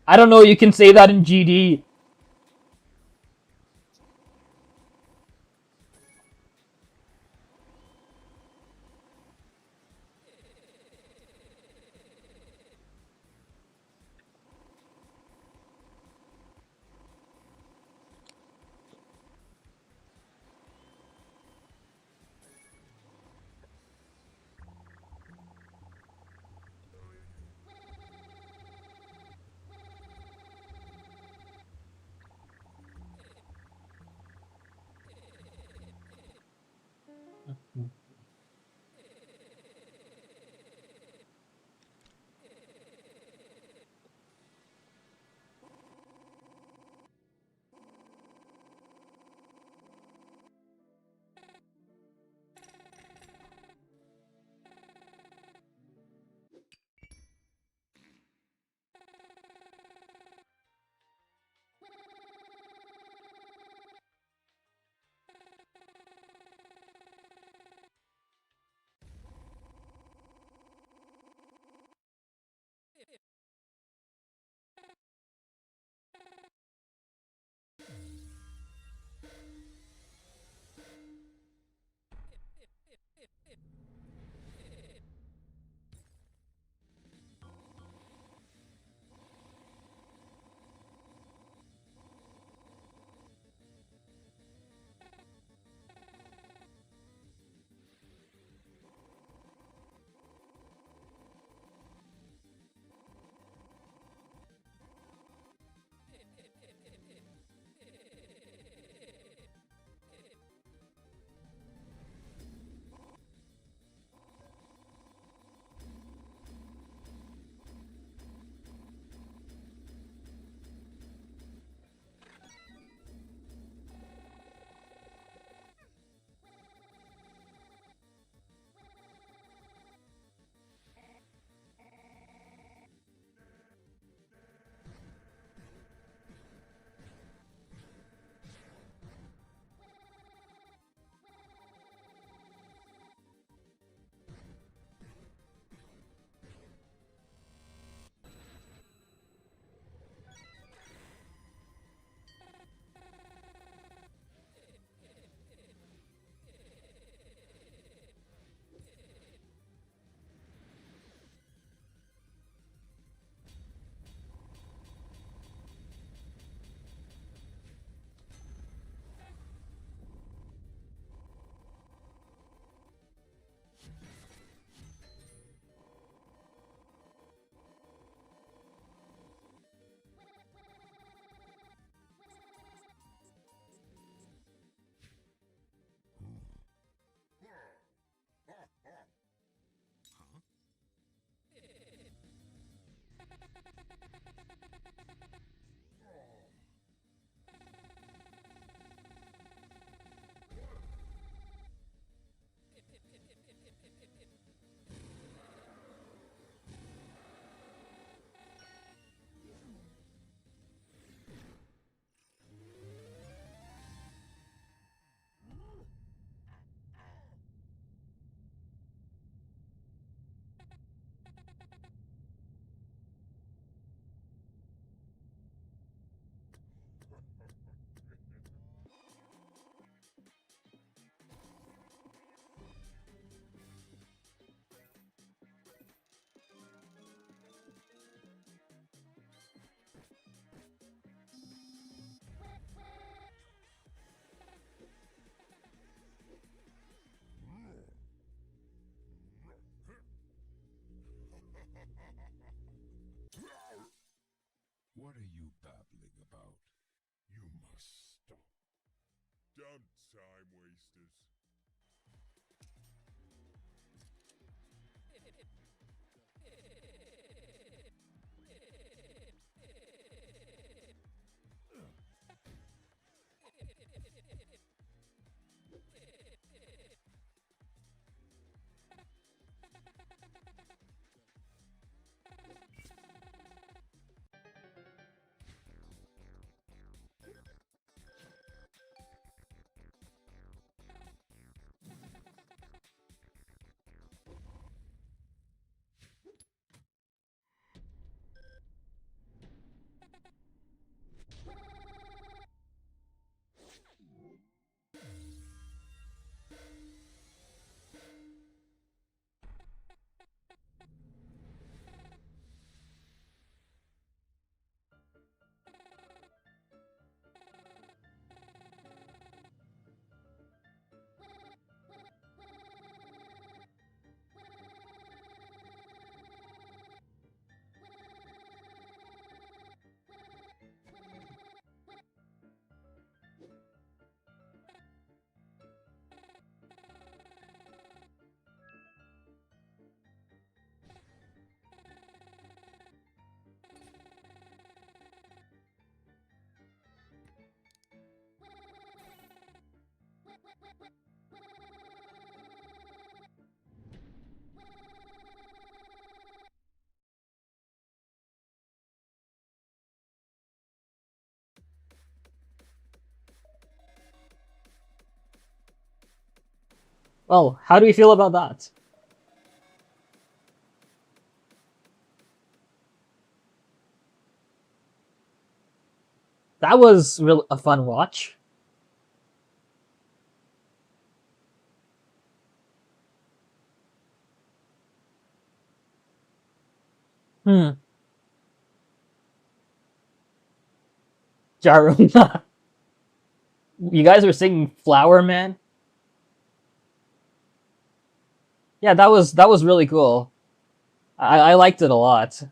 Speaker 1: I don't know. You can say that in GD.
Speaker 2: What are you babbling about? You must stop. Dumb time wasters.
Speaker 1: Well, how do we feel about that? That was real a fun watch. Hmm. Jaruma. You guys were singing Flower Man? Yeah, that was really cool. I liked it a lot.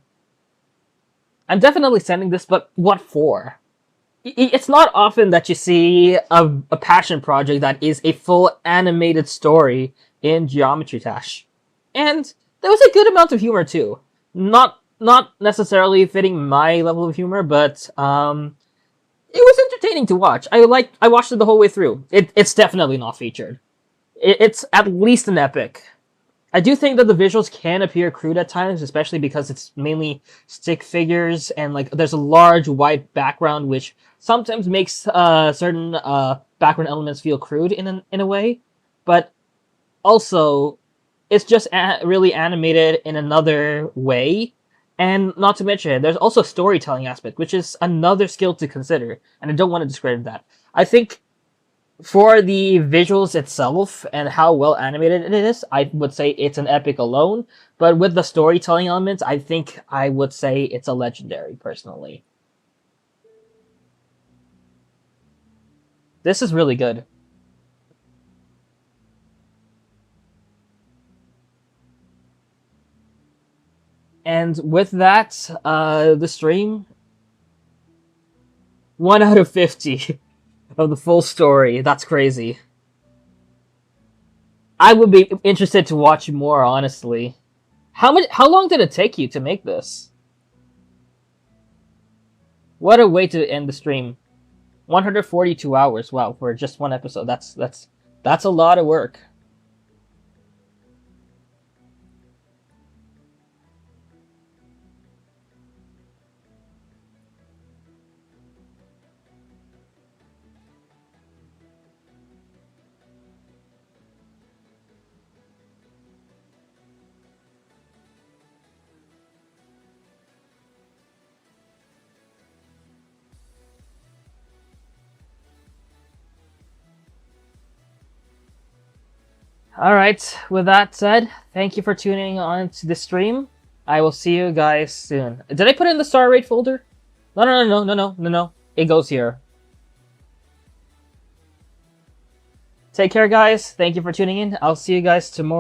Speaker 1: I'm definitely sending this, but what for? It's not often that you see a passion project that is a full animated story in Geometry Dash. And there was a good amount of humor too. Not necessarily fitting my level of humor, but it was entertaining to watch. I watched it the whole way through. It's definitely not featured. It's at least an epic. I do think that the visuals can appear crude at times, especially because it's mainly stick figures and like there's a large white background, which sometimes makes certain background elements feel crude in a way. But also, it's just really animated in another way, and not to mention there's also a storytelling aspect, which is another skill to consider. And I don't want to discredit that. I think for the visuals itself and how well animated it is, I would say it's an epic alone. But with the storytelling elements, I think I would say it's a legendary, personally. This is really good. And with that, the stream, 1 out of 50 of the full story. That's crazy. I would be interested to watch more, honestly. How long did it take you to make this? What a way to end the stream. 142 hours. Wow, for just one episode. That's a lot of work. All right. With that said, thank you for tuning on to the stream. I will see you guys soon. Did I put it in the star rate folder? No, no, no, no, no, no, no, no. It goes here. Take care, guys. Thank you for tuning in. I'll see you guys tomorrow.